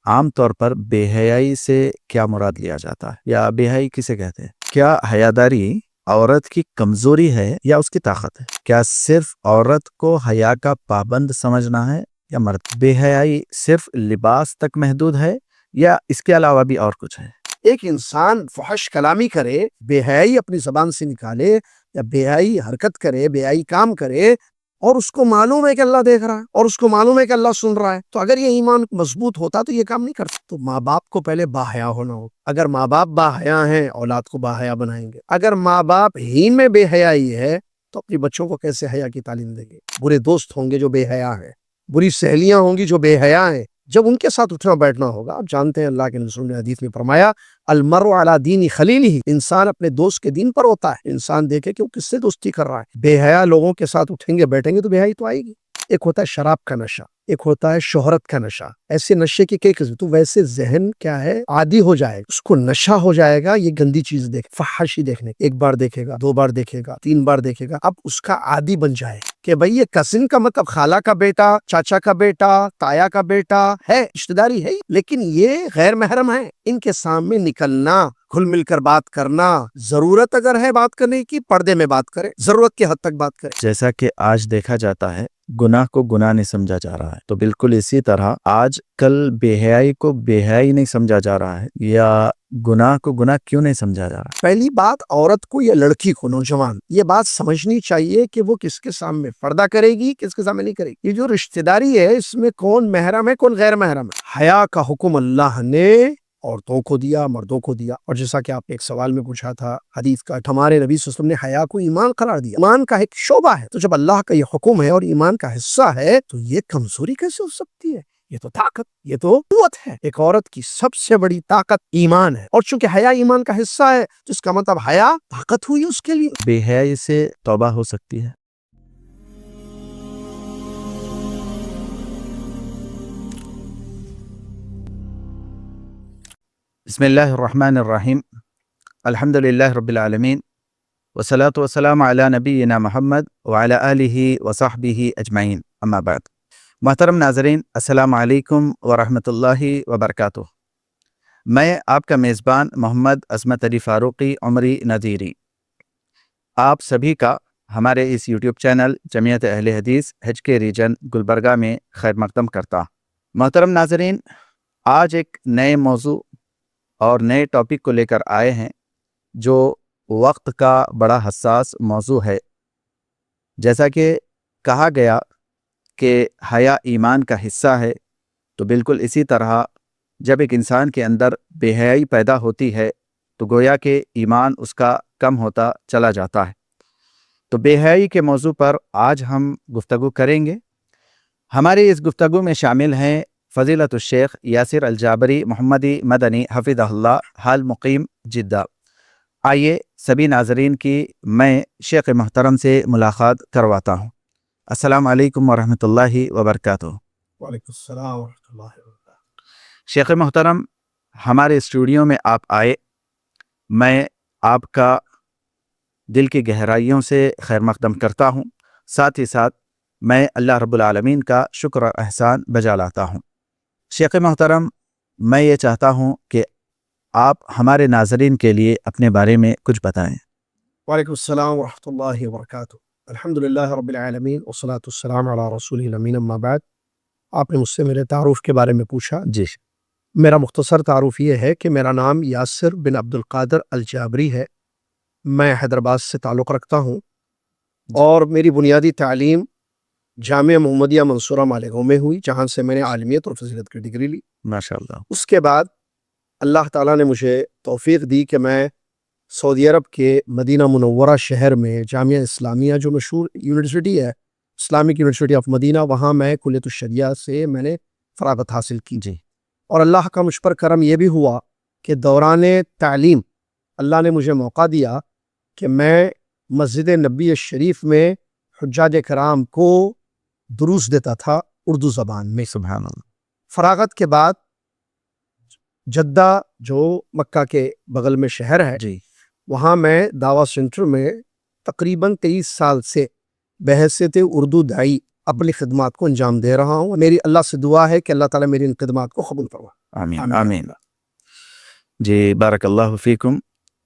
عام طور پر بے حیائی سے کیا مراد لیا جاتا ہے یا بے حیائی کسے کہتے ہیں؟ کیا حیاداری عورت کی کمزوری ہے یا اس کی طاقت ہے؟ کیا صرف عورت کو حیا کا پابند سمجھنا ہے یا مرد؟ بے حیائی صرف لباس تک محدود ہے یا اس کے علاوہ بھی اور کچھ ہے؟ ایک انسان فحش کلامی کرے، بے حیائی اپنی زبان سے نکالے یا بے حیائی حرکت کرے، بے حیائی کام کرے، اور اس کو معلوم ہے کہ اللہ دیکھ رہا ہے اور اس کو معلوم ہے کہ اللہ سن رہا ہے، تو اگر یہ ایمان مضبوط ہوتا تو یہ کام نہیں کرتا۔ تو ماں باپ کو پہلے باحیا ہونا ہو۔ اگر ماں باپ باحیا ہیں، اولاد کو باحیا بنائیں گے۔ اگر ماں باپ ہی میں بے حیائی ہے تو اپنی بچوں کو کیسے حیا کی تعلیم دیں گے؟ برے دوست ہوں گے جو بے حیا ہیں، بری سہیلیاں ہوں گی جو بے حیا ہیں، جب ان کے ساتھ اٹھنا بیٹھنا ہوگا۔ آپ جانتے ہیں اللہ کے رسول نے حدیث میں فرمایا، المرء علی دین خلیلہ، انسان اپنے دوست کے دین پر ہوتا ہے۔ انسان دیکھے کہ وہ کس سے دوستی کر رہا ہے۔ بے حیا لوگوں کے ساتھ اٹھیں گے بیٹھیں گے تو بے حیائی تو آئے گی۔ ایک ہوتا ہے شراب کا نشہ، ایک ہوتا ہے شہرت کا نشہ۔ ایسے نشے کی کئی قسم، تو ویسے ذہن کیا ہے، عادی ہو جائے گا، اس کو نشہ ہو جائے گا یہ گندی چیز دیکھ، فحاشی دیکھنے، ایک بار دیکھے گا، 2 بار دیکھے گا، 3 بار دیکھے گا، اب اس کا عادی بن جائے کہ بھئی یہ کزن کا مطلب خالہ کا بیٹا، چاچا کا بیٹا، تایا کا بیٹا ہے، رشتہ داری ہے، لیکن یہ غیر محرم ہے۔ ان کے سامنے نکلنا، کھل مل کر بات کرنا، ضرورت اگر ہے بات کرنے کی پردے میں بات کرے، ضرورت کی حد تک بات کرے۔ جیسا کہ آج دیکھا جاتا ہے گناہ کو گناہ نہیں سمجھا جا رہا ہے، تو بالکل اسی طرح آج کل بے حیائی کو بے حیائی نہیں سمجھا جا رہا ہے، یا گناہ کو گناہ کیوں نہیں سمجھا جا رہا؟ پہلی بات، عورت کو یا لڑکی کو، نوجوان، یہ بات سمجھنی چاہیے کہ وہ کس کے سامنے پردہ کرے گی، کس کے سامنے نہیں کرے گی۔ یہ جو رشتہ داری ہے اس میں کون محرم ہے کون غیر محرم ہے۔ حیا کا حکم اللہ نے عورتوں کو دیا، مردوں کو دیا، اور جیسا کہ آپ نے ایک سوال میں پوچھا تھا حدیث کا، ہمارے نبی صلی اللہ علیہ وسلم نے حیا کو ایمان قرار دیا، ایمان کا ایک شعبہ ہے۔ تو جب اللہ کا یہ حکم ہے اور ایمان کا حصہ ہے تو یہ کمزوری کیسے ہو سکتی ہے؟ یہ تو طاقت، یہ تو قوت ہے۔ ایک عورت کی سب سے بڑی طاقت ایمان ہے، اور چونکہ حیا ایمان کا حصہ ہے تو اس کا مطلب حیا طاقت ہوئی اس کے لیے۔ بے حیائی سے توبہ ہو سکتی ہے؟ بسم اللہ الرحمن الرحیم، الحمد للہ رب العالمین، والصلاة والسلام علی نبینا محمد وعلی آلہ وصحبہ اجمعین، اما بعد۔ محترم ناظرین، السلام علیکم ورحمۃ اللہ وبرکاتہ۔ میں آپ کا میزبان محمد عظمت علی فاروقی عمری نذیری آپ سبھی کا ہمارے اس یوٹیوب چینل جمعیت اہل حدیث ایچ کے ریجن گلبرگہ میں خیر مقدم کرتا ہوں۔ محترم ناظرین، آج ایک نئے موضوع اور نئے ٹاپک کو لے کر آئے ہیں جو وقت کا بڑا حساس موضوع ہے۔ جیسا کہ کہا گیا کہ حیا ایمان کا حصہ ہے، تو بالکل اسی طرح جب ایک انسان کے اندر بے حیائی پیدا ہوتی ہے تو گویا کہ ایمان اس کا کم ہوتا چلا جاتا ہے۔ تو بے حیائی کے موضوع پر آج ہم گفتگو کریں گے۔ ہماری اس گفتگو میں شامل ہیں فضیلت الشیخ یاسر الجابری محمدی مدنی حفظہ اللہ، حال مقیم جدہ۔ آئیے سبھی ناظرین کی میں شیخ محترم سے ملاقات کرواتا ہوں۔ السلام علیکم ورحمۃ اللہ وبرکاتہ۔ وعلیکم السلام ورحمۃ اللہ وبرکاتہ۔ شیخ محترم، ہمارے اسٹوڈیو میں آپ آئے، میں آپ کا دل کی گہرائیوں سے خیر مقدم کرتا ہوں، ساتھ ہی ساتھ میں اللہ رب العالمین کا شکر و احسان بجا لاتا ہوں۔ شیخ محترم، میں یہ چاہتا ہوں کہ آپ ہمارے ناظرین کے لیے اپنے بارے میں کچھ بتائیں۔ وعلیکم السلام ورحمۃ اللہ وبرکاتہ۔ الحمدللہ رب العالمین والصلاۃ والسلام علی رسولہ الامین، اما بعد۔ آپ نے مجھ سے میرے تعارف کے بارے میں پوچھا۔ جی، میرا مختصر تعارف یہ ہے کہ میرا نام یاسر بن عبد القادر الجابری ہے، میں حیدرآباد سے تعلق رکھتا ہوں، اور میری بنیادی تعلیم جامعہ محمدیہ منصورہ مالیگاؤں میں ہوئی، جہاں سے میں نے عالمیت اور فضیلت کی ڈگری لی۔ ماشاءاللہ۔ اس کے بعد اللہ تعالیٰ نے مجھے توفیق دی کہ میں سعودی عرب کے مدینہ منورہ شہر میں جامعہ اسلامیہ، جو مشہور یونیورسٹی ہے، اسلامک یونیورسٹی آف مدینہ، وہاں میں کلیۃ الشریعہ سے میں نے فراغت حاصل کی۔ جی، اور اللہ کا مجھ پر کرم یہ بھی ہوا کہ دوران تعلیم اللہ نے مجھے موقع دیا کہ میں مسجد نبی شریف میں حجاج کرام کو دروس دیتا تھا اردو زبان میں۔ سبحان اللہ۔ فراغت کے بعد جدہ، جو مکہ کے بغل میں شہر ہے، جی، وہاں میں دعویٰ سینٹر میں تقریباً 23 سال سے بحیثیت اردو داعی اپنی خدمات کو انجام دے رہا ہوں۔ میری اللہ سے دعا ہے کہ اللہ تعالیٰ میری ان خدمات کو قبول فرمائے۔ آمین آمین. جی بارک اللہ فیکم.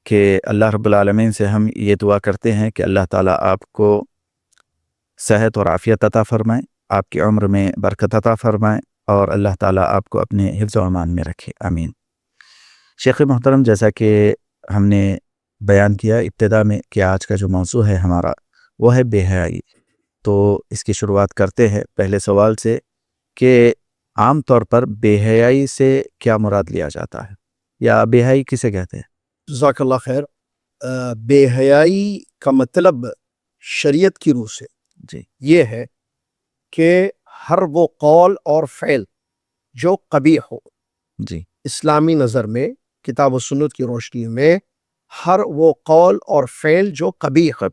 کہ اللہ رب العالمین سے ہم یہ دعا کرتے ہیں کہ اللہ تعالیٰ آپ کو صحت اور عافیت عطا فرمائیں، آپ کی عمر میں برکت عطا فرمائیں، اور اللہ تعالیٰ آپ کو اپنے حفظ و امان میں رکھے. آمین. شیخ محترم، جیسا کہ ہم نے بیان کیا ابتدا میں کہ آج کا جو موضوع ہے ہمارا وہ ہے بے حیائی. تو اس کی شروعات کرتے ہیں پہلے سوال سے کہ عام طور پر بے حیائی سے کیا مراد لیا جاتا ہے، یا بے حیائی کسے کہتے ہیں؟ جزاک اللہ خیر. بے حیائی کا مطلب شریعت کی روح سے جی یہ ہے کہ ہر وہ قول اور فعل جو قبیح ہو، جی اسلامی نظر میں کتاب و سنت کی روشنی میں ہر وہ قول اور فعل جو قبیح،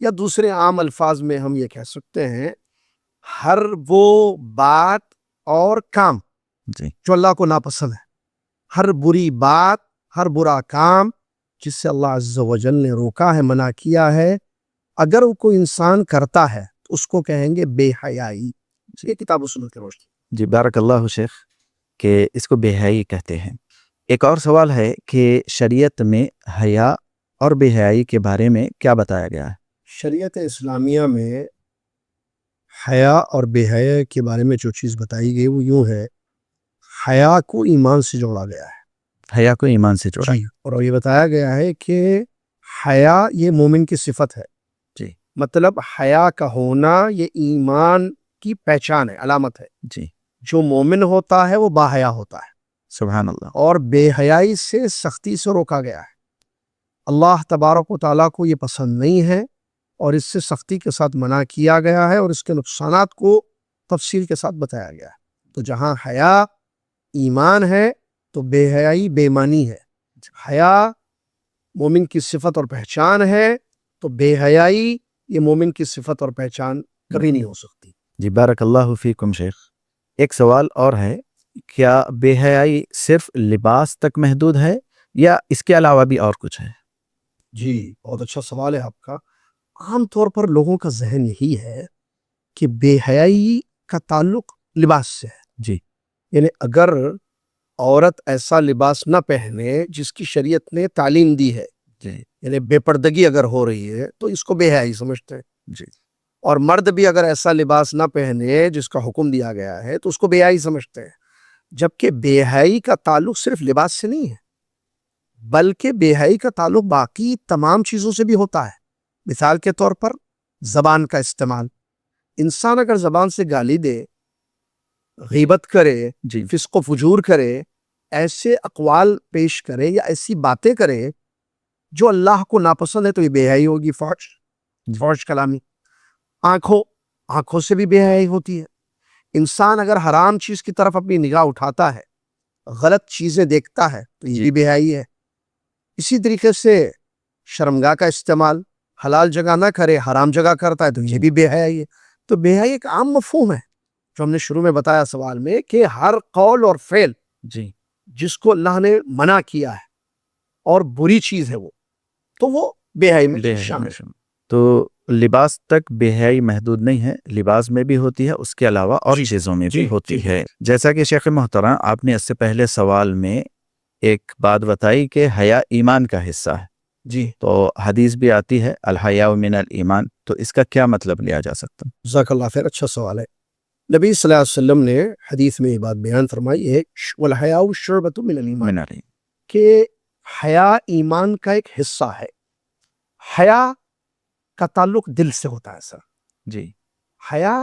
یا دوسرے عام الفاظ میں ہم یہ کہہ سکتے ہیں ہر وہ بات اور کام جی جو اللہ کو ناپسند ہے، ہر بری بات، ہر برا کام جس سے اللہ عز و جل نے روکا ہے، منع کیا ہے، اگر وہ کوئی انسان کرتا ہے تو اس کو کہیں گے بے حیائی. یہ کتاب و سنت کی روشنی. جی بارک اللہ شیخ کہ اس کو بے حیائی کہتے ہیں. ایک اور سوال ہے کہ شریعت میں حیا اور بے حیائی کے بارے میں کیا بتایا گیا ہے؟ شریعت اسلامیہ میں حیا اور بے حیا کے بارے میں جو چیز بتائی گئی وہ یوں ہے، حیا کو ایمان سے جوڑا گیا ہے. حیا کو ایمان سے جوڑا. اور یہ بتایا گیا ہے کہ حیا یہ مومن کی صفت ہے. جی مطلب حیا کا ہونا یہ ایمان کی پہچان ہے، علامت ہے. جی جو مومن ہوتا ہے وہ باحیا ہوتا ہے. سبحان اللہ. اور بے حیائی سے سختی سے روکا گیا ہے. اللہ تبارک و تعالیٰ کو یہ پسند نہیں ہے اور اس سے سختی کے ساتھ منع کیا گیا ہے، اور اس کے نقصانات کو تفصیل کے ساتھ بتایا گیا ہے. تو جہاں حیا ایمان ہے تو بے حیائی بے ایمانی ہے. حیا مومن کی صفت اور پہچان ہے تو بے حیائی یہ مومن کی صفت اور پہچان کبھی نہیں ہو سکتی. جی بارک اللہ فیکم شیخ. ایک سوال اور ہے، کیا بے حیائی صرف لباس تک محدود ہے یا اس کے علاوہ بھی اور کچھ ہے؟ جی بہت اچھا سوال ہے آپ کا. عام طور پر لوگوں کا ذہن یہی ہے کہ بے حیائی کا تعلق لباس سے ہے. جی یعنی اگر عورت ایسا لباس نہ پہنے جس کی شریعت نے تعلیم دی ہے، جی یعنی بے پردگی اگر ہو رہی ہے تو اس کو بے حیائی سمجھتے ہیں. جی اور مرد بھی اگر ایسا لباس نہ پہنے جس کا حکم دیا گیا ہے تو اس کو بے حیائی سمجھتے ہیں. جبکہ بے حیائی کا تعلق صرف لباس سے نہیں ہے، بلکہ بے حیائی کا تعلق باقی تمام چیزوں سے بھی ہوتا ہے. مثال کے طور پر زبان کا استعمال. انسان اگر زبان سے گالی دے، غیبت کرے، جی فسق و فجور کرے، ایسے اقوال پیش کرے یا ایسی باتیں کرے جو اللہ کو ناپسند ہے تو یہ بے حیائی ہوگی. فحش کلامی. آنکھوں سے بھی بے حیائی ہوتی ہے. انسان اگر حرام چیز کی طرف اپنی نگاہ اٹھاتا ہے، غلط چیزیں دیکھتا ہے تو یہ بھی بے حیائی ہے. اسی طریقے سے شرمگاہ کا استعمال، حلال جگہ نہ کرے حرام جگہ کرتا ہے تو یہ بھی بے حیائی ہے. تو بے حیائی ایک عام مفہوم ہے جو ہم نے شروع میں بتایا سوال میں کہ ہر قول اور فعل جی جس کو اللہ نے منع کیا ہے اور بری چیز ہے وہ بے حیائی میں شامل ہے. تو لباس تک بے حیائی محدود نہیں ہے، لباس میں بھی ہوتی ہے، اس کے علاوہ اور چیزوں میں بھی ہوتی ہے. جیسا کہ شیخ محترم آپ نے اس سے پہلے سوال میں ایک بات بتائی کہ حیا ایمان کا حصہ ہے. جی تو حدیث بھی آتی ہے الحیاء من الایمان، تو اس کا کیا مطلب لیا جا سکتا؟ جزاک اللہ خیر. اچھا سوال ہے. نبی صلی اللہ علیہ وسلم نے حدیث میں یہ بات بیان فرمائی ہے والحیاء شعبۃ من الایمان، کہ حیا ایمان کا ایک حصہ ہے. حیا کا تعلق دل سے ہوتا ہے سر. جی حیا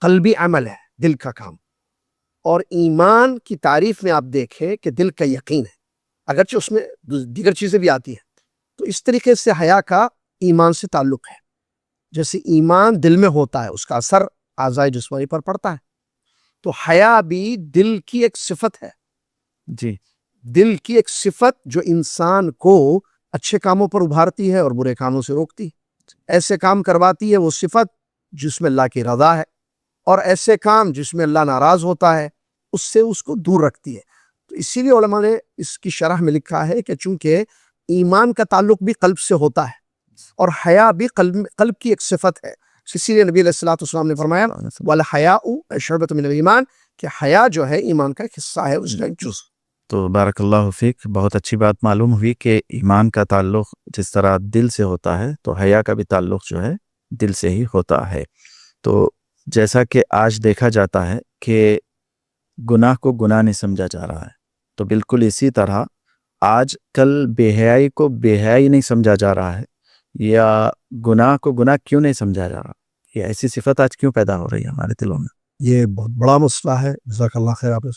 قلبی عمل ہے، دل کا کام. اور ایمان کی تعریف میں آپ دیکھیں کہ دل کا یقین ہے، اگرچہ اس میں دیگر چیزیں بھی آتی ہیں. تو اس طریقے سے حیا کا ایمان سے تعلق ہے. جیسے ایمان دل میں ہوتا ہے، اس کا اثر اعضاء جسمانی پر پڑتا ہے، تو حیا بھی دل کی ایک صفت ہے. جی دل کی ایک صفت جو انسان کو اچھے کاموں پر ابھارتی ہے اور برے کاموں سے روکتی ہے. ایسے کام کرواتی ہے وہ صفت جس میں اللہ کی رضا ہے، اور ایسے کام جس میں اللہ ناراض ہوتا ہے اس سے اس کو دور رکھتی ہے. تو اسی لیے علماء نے اس کی شرح میں لکھا ہے کہ چونکہ ایمان کا تعلق بھی قلب سے ہوتا ہے اور حیا بھی قلب کی ایک صفت ہے، اسی لیے نبی علیہ الصلوۃ والسلام نے فرمایا والحیاء شعبۃ من الایمان، کہ حیا جو ہے ایمان کا ایک حصہ ہے، اس کا ایک جز. تو بارک اللہ فیک، بہت اچھی بات معلوم ہوئی کہ ایمان کا تعلق جس طرح دل سے ہوتا ہے تو حیا کا بھی تعلق جو ہے دل سے ہی ہوتا ہے۔ تو جیسا کہ آج دیکھا جاتا ہے کہ گناہ کو گناہ نہیں سمجھا جا رہا ہے، تو بالکل اسی طرح آج کل بے حیائی کو بے حیائی نہیں سمجھا جا رہا ہے، یا گناہ کو گناہ کیوں نہیں سمجھا جا رہا، یہ ایسی صفت آج کیوں پیدا ہو رہی ہے ہمارے دلوں میں؟ یہ بہت بڑا مسئلہ ہے، جزاک اللہ خیر آپ نے،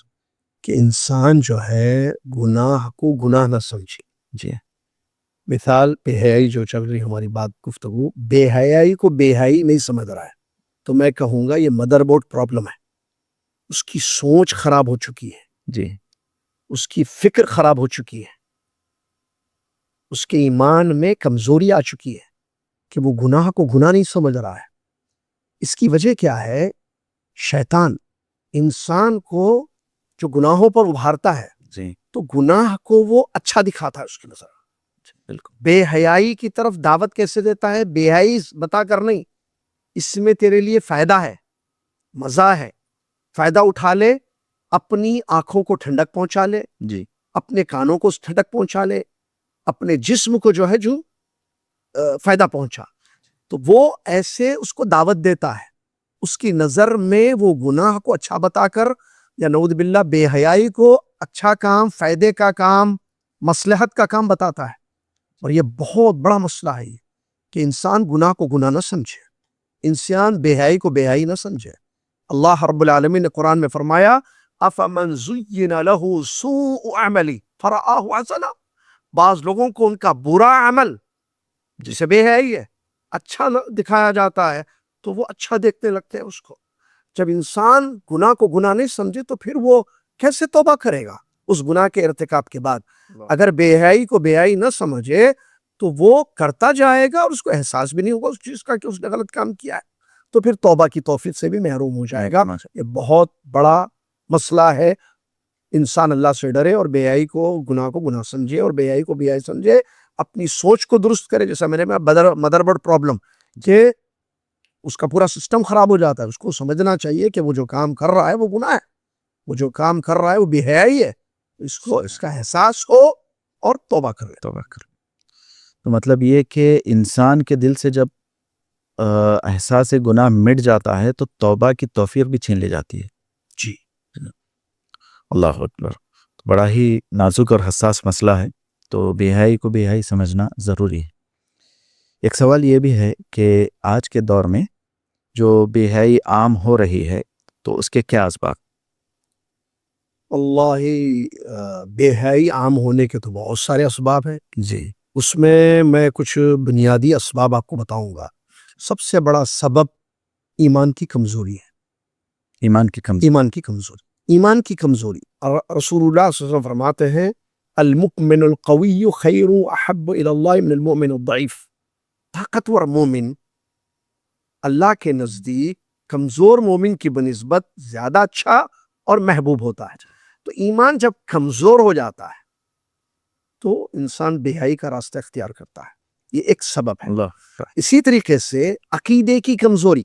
کہ انسان جو ہے گناہ کو گناہ نہ سمجھے۔ جی مثال بے حیائی جو چل رہی ہماری بات گفتگو، بے حیائی کو بے حیائی نہیں سمجھ رہا ہے، تو میں کہوں گا یہ مدر بورڈ پرابلم ہے، اس کی سوچ خراب ہو چکی ہے، جی اس کی فکر خراب ہو چکی ہے، اس کے ایمان میں کمزوری آ چکی ہے کہ وہ گناہ کو گناہ نہیں سمجھ رہا ہے۔ اس کی وجہ کیا ہے؟ شیطان انسان کو جو گناہوں پر ابھارتا ہے جی تو گناہ کو وہ اچھا دکھاتا ہے اس کی نظر، بالکل بے حیائی کی طرف دعوت کیسے دیتا ہے؟ بے حیائی بتا کر نہیں، اس میں تیرے لیے فائدہ ہے، مزہ ہے، فائدہ اٹھا لے، اپنی آنکھوں کو ٹھنڈک پہنچا لے، جی اپنے کانوں کو ٹھنڈک پہنچا لے، اپنے جسم کو جو ہے جو فائدہ پہنچا، تو وہ ایسے اس کو دعوت دیتا ہے، اس کی نظر میں وہ گناہ کو اچھا بتا کر، یا نعوذ باللہ بے حیائی کو اچھا کام، فائدے کا کام، مصلحت کا کام بتاتا ہے۔ اور یہ بہت بڑا مسئلہ ہے یہ، کہ انسان گناہ کو گناہ نہ سمجھے، انسان بے حیائی کو بے حیائی نہ سمجھے۔ اللہ رب العالمین نے قرآن میں فرمایا افمن زین لہ سوء عملی فرآہ حسنا، بعض لوگوں کو ان کا برا عمل جسے بے حیائی ہے اچھا دکھایا جاتا ہے تو وہ اچھا دیکھنے لگتے ہیں اس کو۔ جب انسان گناہ کو گناہ نہیں سمجھے تو پھر وہ کیسے توبہ کرے گا اس گناہ کے ارتکاب کے بعد؟ اگر بے حیائی کو بے حیائی نہ سمجھے تو وہ کرتا جائے گا اور اس کو احساس بھی نہیں ہوگا اس چیز کا کہ اس نے غلط کام کیا ہے، تو پھر توبہ کی توفیق سے بھی محروم ہو جائے گا۔ یہ بہت بڑا مسئلہ ہے، انسان اللہ سے ڈرے اور بے حیائی کو گناہ سمجھے اور بے حیائی کو بے حیائی سمجھے، اپنی سوچ کو درست کرے، جیسا میں نے مدر بورڈ پرابلم، کہ اس کا پورا سسٹم خراب ہو جاتا ہے۔ اس کو سمجھنا چاہیے کہ وہ جو کام کر رہا ہے وہ گناہ ہے، وہ جو کام کر رہا ہے وہ بے حیائی ہے، اس کو اس کا احساس ہو اور توبہ کرے۔ تو مطلب یہ کہ انسان کے دل سے جب احساس گناہ مٹ جاتا ہے تو توبہ کی توفیق بھی چھین لی جاتی ہے۔ جی اللہ اکبر، بڑا ہی نازک اور حساس مسئلہ ہے، تو بے حیائی کو بے حیائی سمجھنا ضروری ہے۔ ایک سوال یہ بھی ہے کہ آج کے دور میں جو بے حیائی عام ہو رہی ہے تو اس کے کیا اسباب؟ اللہ بے حیائی عام ہونے کے تو بہت سارے اسباب ہیں، جی اس میں کچھ بنیادی اسباب آپ کو بتاؤں گا۔ سب سے بڑا سبب ایمان کی کمزوری ہے، ایمان کی ایمان کی کمزوری۔ رسول اللہ صلی اللہ علیہ وسلم فرماتے ہیں المؤمن القوی خیر احب الی اللہ من المؤمن الضعیف، طاقتور مومن اللہ کے نزدیک کمزور مومن کی بنسبت زیادہ اچھا اور محبوب ہوتا ہے۔ تو ایمان جب کمزور ہو جاتا ہے تو انسان بے حیائی کا راستہ اختیار کرتا ہے، یہ ایک سبب ہے۔ اسی طریقے سے عقیدے کی کمزوری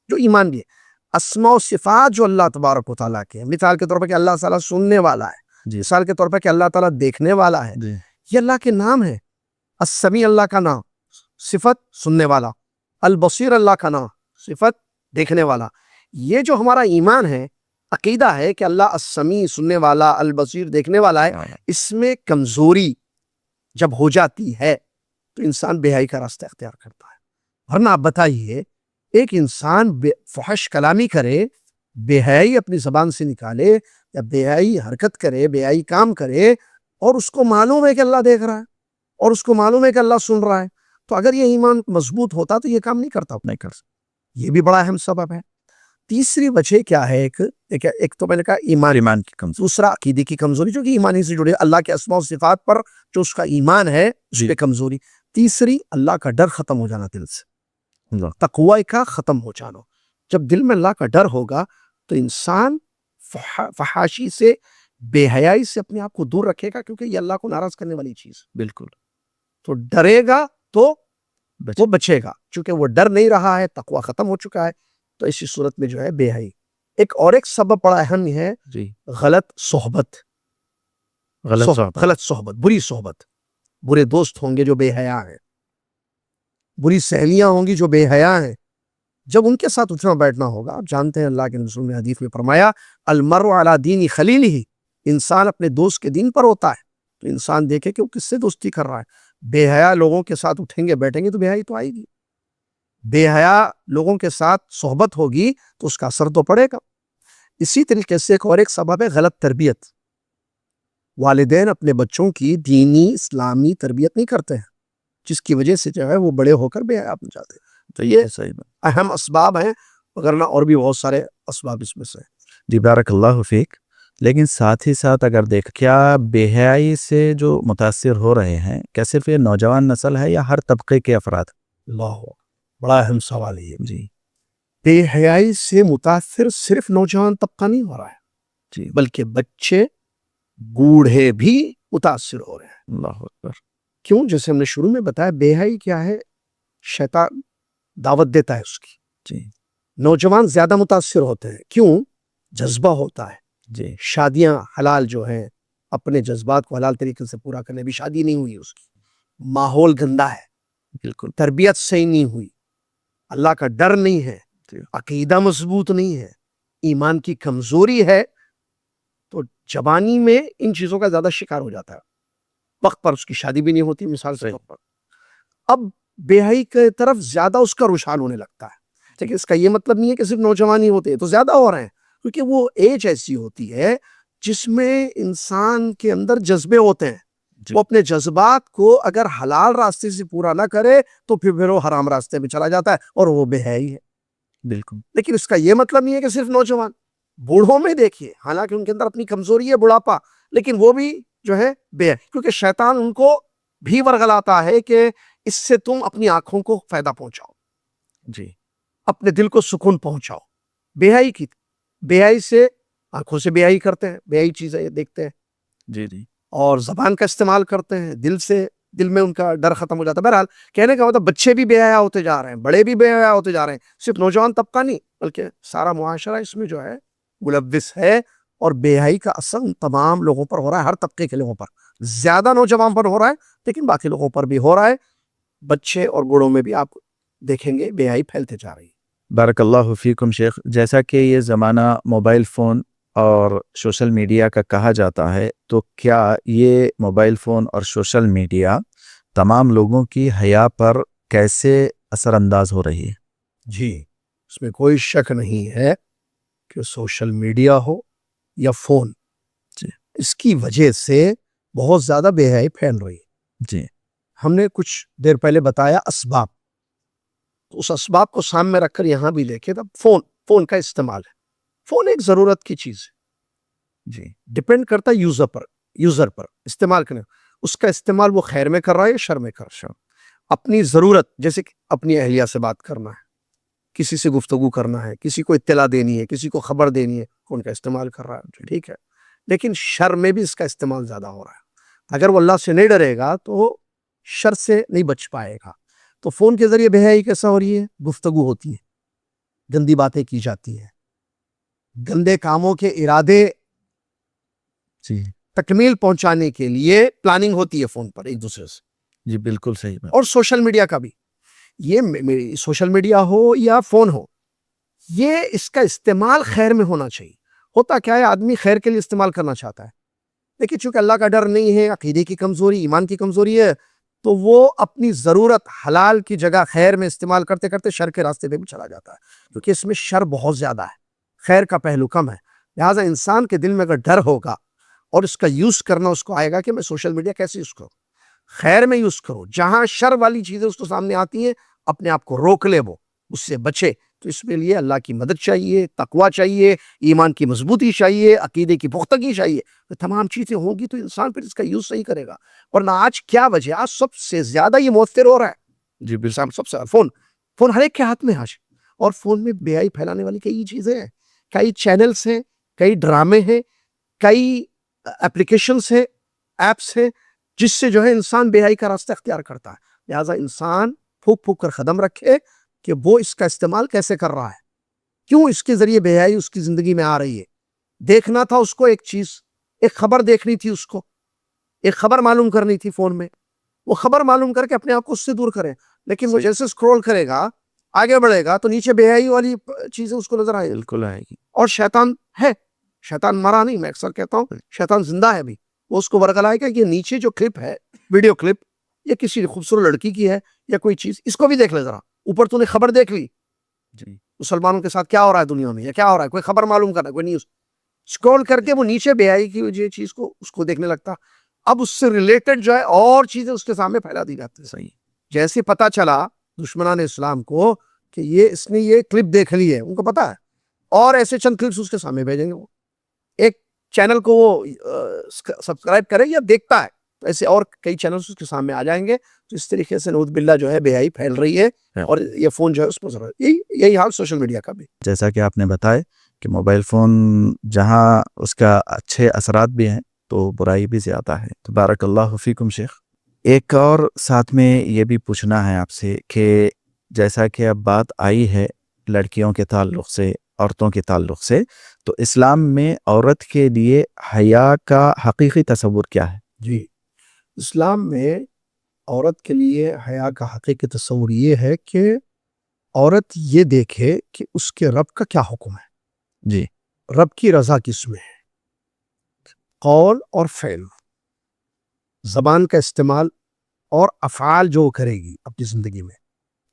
جو ایمان بھی ہے، اسماء و صفات جو اللہ تبارک و تعالیٰ کے ہیں، مثال کے طور پر کہ اللہ تعالیٰ سننے والا ہے، مثال کے طور پر کہ اللہ تعالیٰ دیکھنے والا ہے، یہ اللہ کے نام ہے۔ السمیع اللہ کا نام، صفت سننے والا، البصیر اللہ کا نام، صفت دیکھنے والا۔ یہ جو ہمارا ایمان ہے، عقیدہ ہے کہ اللہ السمیع سننے والا، البصیر دیکھنے والا ہے، اس میں کمزوری جب ہو جاتی ہے تو انسان بے حیائی کا راستہ اختیار کرتا ہے۔ ورنہ آپ بتائیے ایک انسان فحش کلامی کرے، بے حیائی اپنی زبان سے نکالے، یا بے حیائی حرکت کرے، بے حیائی کام کرے، اور اس کو معلوم ہے کہ اللہ دیکھ رہا ہے اور اس کو معلوم ہے کہ اللہ سن رہا ہے، تو اگر یہ ایمان مضبوط ہوتا تو یہ کام نہیں کرتا، نہیں کر سکتا۔ یہ بھی بڑا اہم سبب ہے۔ تیسری وجہ کیا ہے؟ ایک تو میں نے کہا ایمان کی کمزوری، دوسرا عقیدے کی کمزوری جو کہ ایمانی سے جڑی ہے، اللہ کے اسماء و صفات پر جو اس کا ایمان ہے اس پہ کمزوری۔ تیسری اللہ کا ڈر ختم ہو جانا دل سے، تقوی کا ختم ہو جانا۔ جب دل میں اللہ کا ڈر ہوگا تو انسان فحاشی سے، بے حیائی سے اپنے آپ کو دور رکھے گا، کیونکہ یہ اللہ کو ناراض کرنے والی چیز۔ بالکل، تو ڈرے گا تو وہ بچے گا، چونکہ وہ ڈر نہیں رہا ہے، تقوی ختم ہو چکا ہے، تو اسی صورت میں جو ہے بے حیائی۔ ایک سبب بڑا اہم ہے، غلط صحبت۔ غلط صحبت، بری صحبت، برے دوست ہوں گے جو بے حیا ہیں، بری سہیلیاں ہوں گی جو بے حیا ہیں، جب ان کے ساتھ اٹھنا بیٹھنا ہوگا. آپ جانتے ہیں اللہ کے رسول نے حدیث میں فرمایا المرء علی دین خلیلہ، انسان اپنے دوست کے دین پر ہوتا ہے. تو انسان دیکھے کہ وہ کس سے دوستی کر رہا ہے. بے حیا لوگوں کے ساتھ اٹھیں گے بیٹھیں گے تو بے حیائی تو آئے گی. بے حیا لوگوں کے ساتھ صحبت ہوگی تو اس کا اثر تو پڑے گا. اسی طریقے سے ایک سبب ہے غلط تربیت. والدین اپنے بچوں کی دینی اسلامی تربیت نہیں کرتے ہیں، جس کی وجہ سے جو ہے وہ بڑے ہو کر بے حیا بن جاتے ہیں. تو یہ اہم اسباب ہیں، وگرنہ اور بھی بہت سارے اسباب اس میں سے ہیں. جی بارک اللہ فیک. لیکن ساتھ ہی ساتھ اگر دیکھ کیا بے حیائی سے جو متاثر ہو رہے ہیں کیا صرف یہ نوجوان نسل ہے یا ہر طبقے کے افراد؟ اللہ، بڑا اہم سوال ہے یہ. جی بے حیائی سے متاثر صرف نوجوان طبقہ نہیں ہو رہا ہے، جی بلکہ بچے بوڑھے بھی متاثر ہو رہے ہیں. اللہ اکبر. کیوں؟ جیسے ہم نے شروع میں بتایا بے حیائی کیا ہے، شیطان دعوت دیتا ہے اس کی. جی نوجوان زیادہ متاثر ہوتے ہیں. کیوں؟ جذبہ ہوتا ہے. جی شادیاں حلال جو ہیں، اپنے جذبات کو حلال طریقے سے پورا کرنے، بھی شادی نہیں ہوئی اس کی، ماحول گندا ہے، بالکل. تربیت صحیح نہیں ہوئی، اللہ کا ڈر نہیں ہے، جی. عقیدہ مضبوط نہیں ہے، ایمان کی کمزوری ہے، تو جوانی میں ان چیزوں کا زیادہ شکار ہو جاتا ہے. وقت پر اس کی شادی بھی نہیں ہوتی مثال سے طور پر. اب بے حیائی کی طرف زیادہ اس کا رجحان ہونے لگتا ہے. لیکن اس کا یہ مطلب نہیں ہے کہ صرف نوجوان ہی ہوتے ہیں، تو زیادہ ہو رہے ہیں، کیونکہ وہ ایج ایسی ہوتی ہے جس میں انسان کے اندر جذبے ہوتے ہیں. وہ اپنے جذبات کو اگر حلال راستے سے پورا نہ کرے تو پھر وہ حرام راستے میں چلا جاتا ہے اور وہ بے حیائی ہے. بالکل. لیکن اس کا یہ مطلب نہیں ہے کہ صرف نوجوان. بوڑھوں میں دیکھیے، حالانکہ ان کے اندر اپنی کمزوری ہے بڑھاپا، لیکن وہ بھی جو ہے بے حیائی، کیونکہ شیطان ان کو بھی ورغلاتا ہے کہ اس سے تم اپنی آنکھوں کو فائدہ پہنچاؤ، جی اپنے دل کو سکون پہنچاؤ. بے حیائی کی، بے حیائی سے آنکھوں سے بے حیائی کرتے ہیں، بے حیائی چیزیں دیکھتے ہیں، جی جی اور زبان کا استعمال کرتے ہیں، دل میں ان کا ڈر ختم ہو جاتا ہے. بہرحال کہنے کا مطلب بچے بھی بے حیا ہوتے جا رہے ہیں، بڑے بھی بے حیا ہوتے جا رہے ہیں. صرف نوجوان طبقہ نہیں بلکہ سارا معاشرہ اس میں جو ہے ملوث ہے، اور بے حیائی کا اثر تمام لوگوں پر ہو رہا ہے، ہر طبقے کے لوگوں پر. زیادہ نوجوان پر ہو رہا ہے لیکن باقی لوگوں پر بھی ہو رہا ہے. بچے اور بوڑھوں میں بھی آپ دیکھیں گے بے حیائی پھیلتے جا رہی ہے. بارک اللہ فیکم شیخ. جیسا کہ یہ زمانہ موبائل فون اور سوشل میڈیا کا کہا جاتا ہے، تو کیا یہ موبائل فون اور سوشل میڈیا تمام لوگوں کی حیا پر کیسے اثر انداز ہو رہی ہے؟ جی، اس میں کوئی شک نہیں ہے کہ سوشل میڈیا ہو یا فون، جی اس کی وجہ سے بہت زیادہ بے حیائی پھیل رہی ہے. جی ہم نے کچھ دیر پہلے بتایا اسباب، تو اس اسباب کو سامنے رکھ کر یہاں بھی دیکھیں. تب فون کا استعمال ہے. فون ایک ضرورت کی چیز ہے، جی ڈیپینڈ کرتا ہے یوزر پر استعمال کرنے. اس کا استعمال وہ خیر میں کر رہا ہے یا شر میں کر رہا ہے. اپنی ضرورت، جیسے کہ اپنی اہلیہ سے بات کرنا ہے، کسی سے گفتگو کرنا ہے، کسی کو اطلاع دینی ہے، کسی کو خبر دینی ہے، فون کا استعمال کر رہا ہے، ٹھیک ہے. لیکن شر میں بھی اس کا استعمال زیادہ ہو رہا ہے. اگر وہ اللہ سے نہیں ڈرے گا تو شر سے نہیں بچ پائے گا. تو فون کے ذریعے بے حیائی کیسا ہو رہی ہے؟ گفتگو ہوتی ہے، گندی باتیں کی جاتی ہیں، گندے کاموں کے ارادے جی تکمیل پہنچانے کے لیے پلاننگ ہوتی ہے فون پر ایک دوسرے سے. جی بالکل صحیح بات. اور سوشل میڈیا کا بھی، یہ سوشل میڈیا ہو یا فون ہو، یہ اس کا استعمال خیر میں ہونا چاہیے. ہوتا کیا ہے، آدمی خیر کے لیے استعمال کرنا چاہتا ہے، لیکن چونکہ اللہ کا ڈر نہیں ہے، عقیدے کی کمزوری، ایمان کی کمزوری ہے، تو وہ اپنی ضرورت حلال کی جگہ خیر میں استعمال کرتے کرتے شر کے راستے پہ بھی چلا جاتا ہے، کیونکہ اس میں شر بہت زیادہ ہے، خیر کا پہلو کم ہے. لہٰذا انسان کے دل میں اگر ڈر ہوگا اور اس کا یوز کرنا اس کو آئے گا کہ میں سوشل میڈیا کیسے یوز کروں، خیر میں یوز کروں. جہاں شر والی چیزیں اس کو سامنے آتی ہیں اپنے آپ کو روک لے، وہ اس سے بچے. تو اس کے لیے اللہ کی مدد چاہیے، تقویٰ چاہیے، ایمان کی مضبوطی چاہیے، عقیدے کی پختگی چاہیے. تو تمام چیزیں ہوں گی تو انسان پھر اس کا یوز صحیح کرے گا. ورنہ آج کیا وجہ، آج سب سے زیادہ یہ مؤثر ہو رہا ہے. جی بالکل. سب سے فون ہر ایک کے ہاتھ میں آج. اور فون میں بے حیائی پھیلانے والی کئی چیزیں ہیں، کئی چینلز ہیں، کئی ڈرامے ہیں، کئی اپلیکیشنز ہیں، ایپس ہیں، جس سے جو ہے انسان بے حیائی کا راستہ اختیار کرتا ہے. لہٰذا انسان پھونک کر قدم رکھے کہ وہ اس کا استعمال کیسے کر رہا ہے، کیوں اس کے ذریعے بے حیائی اس کی زندگی میں آ رہی ہے. دیکھنا تھا اس کو ایک چیز، ایک خبر دیکھنی تھی اس کو، ایک خبر معلوم کرنی تھی فون میں، وہ خبر معلوم کر کے اپنے آپ کو اس سے دور کرے، لیکن وہ جیسے اسکرول کرے گا آگے بڑھے گا تو نیچے بے حیائی والی چیزیں اس کو نظر آئے، بالکل آئے گی. اور شیطان ہے، شیطان مرا نہیں، میں اکثر کہتا ہوں شیطان زندہ ہے ابھی، وہ اس کو ورگلائے گا کہ نیچے جو کلپ ہے، ویڈیو کلپ، یہ کسی خوبصورت لڑکی کی ہے یا کوئی چیز، اس کو بھی دیکھ لے ذرا، اوپر تو نے خبر دیکھ لی جی مسلمانوں کے ساتھ کیا ہو رہا ہے دنیا میں یا کیا ہو رہا ہے، کوئی خبر معلوم کرنا، کوئی نیوز، اسکرول کر کے وہ نیچے بے حیائی کی جو چیز کو اس کو دیکھنے لگتا، اب اس سے ریلیٹڈ جو ہے اور چیزیں اس کے سامنے پھیلا دی جاتی ہیں. صحیح. جیسے پتا چلا دشمنان اسلام کو کہ اس نے یہ کلپ دیکھ لی ہے، ان کو پتا ہے، اور ایسے چند کلپس اس کے سامنے بھیجیں گے، وہ ایک چینل کو وہ سبسکرائب کرے یا دیکھتا ہے تو ایسے اور کئی چینلز اس کے سامنے آ جائیں گے، تو اس طریقے سے نعوذ باللہ جو ہے بے حیائی پھیل رہی ہے، اور یہ فون جو ہے اس پر ضرورت، یہی حال سوشل میڈیا کا بھی. جیسا کہ آپ نے بتایا کہ موبائل فون جہاں اس کا اچھے اثرات بھی ہیں تو برائی بھی زیادہ ہے. تو بارک اللہ فیکم شیخ. ایک اور ساتھ میں یہ بھی پوچھنا ہے آپ سے کہ جیسا کہ اب بات آئی ہے لڑکیوں کے تعلق سے، عورتوں کے تعلق سے، تو اسلام میں عورت کے لیے حیا کا حقیقی تصور کیا ہے؟ جی، اسلام میں عورت کے لیے حیا کا حقیقی تصور یہ ہے کہ عورت یہ دیکھے کہ اس کے رب کا کیا حکم ہے، جی. رب کی رضا کس میں ہے، قول اور فعل، زبان کا استعمال اور افعال جو کرے گی اپنی زندگی میں،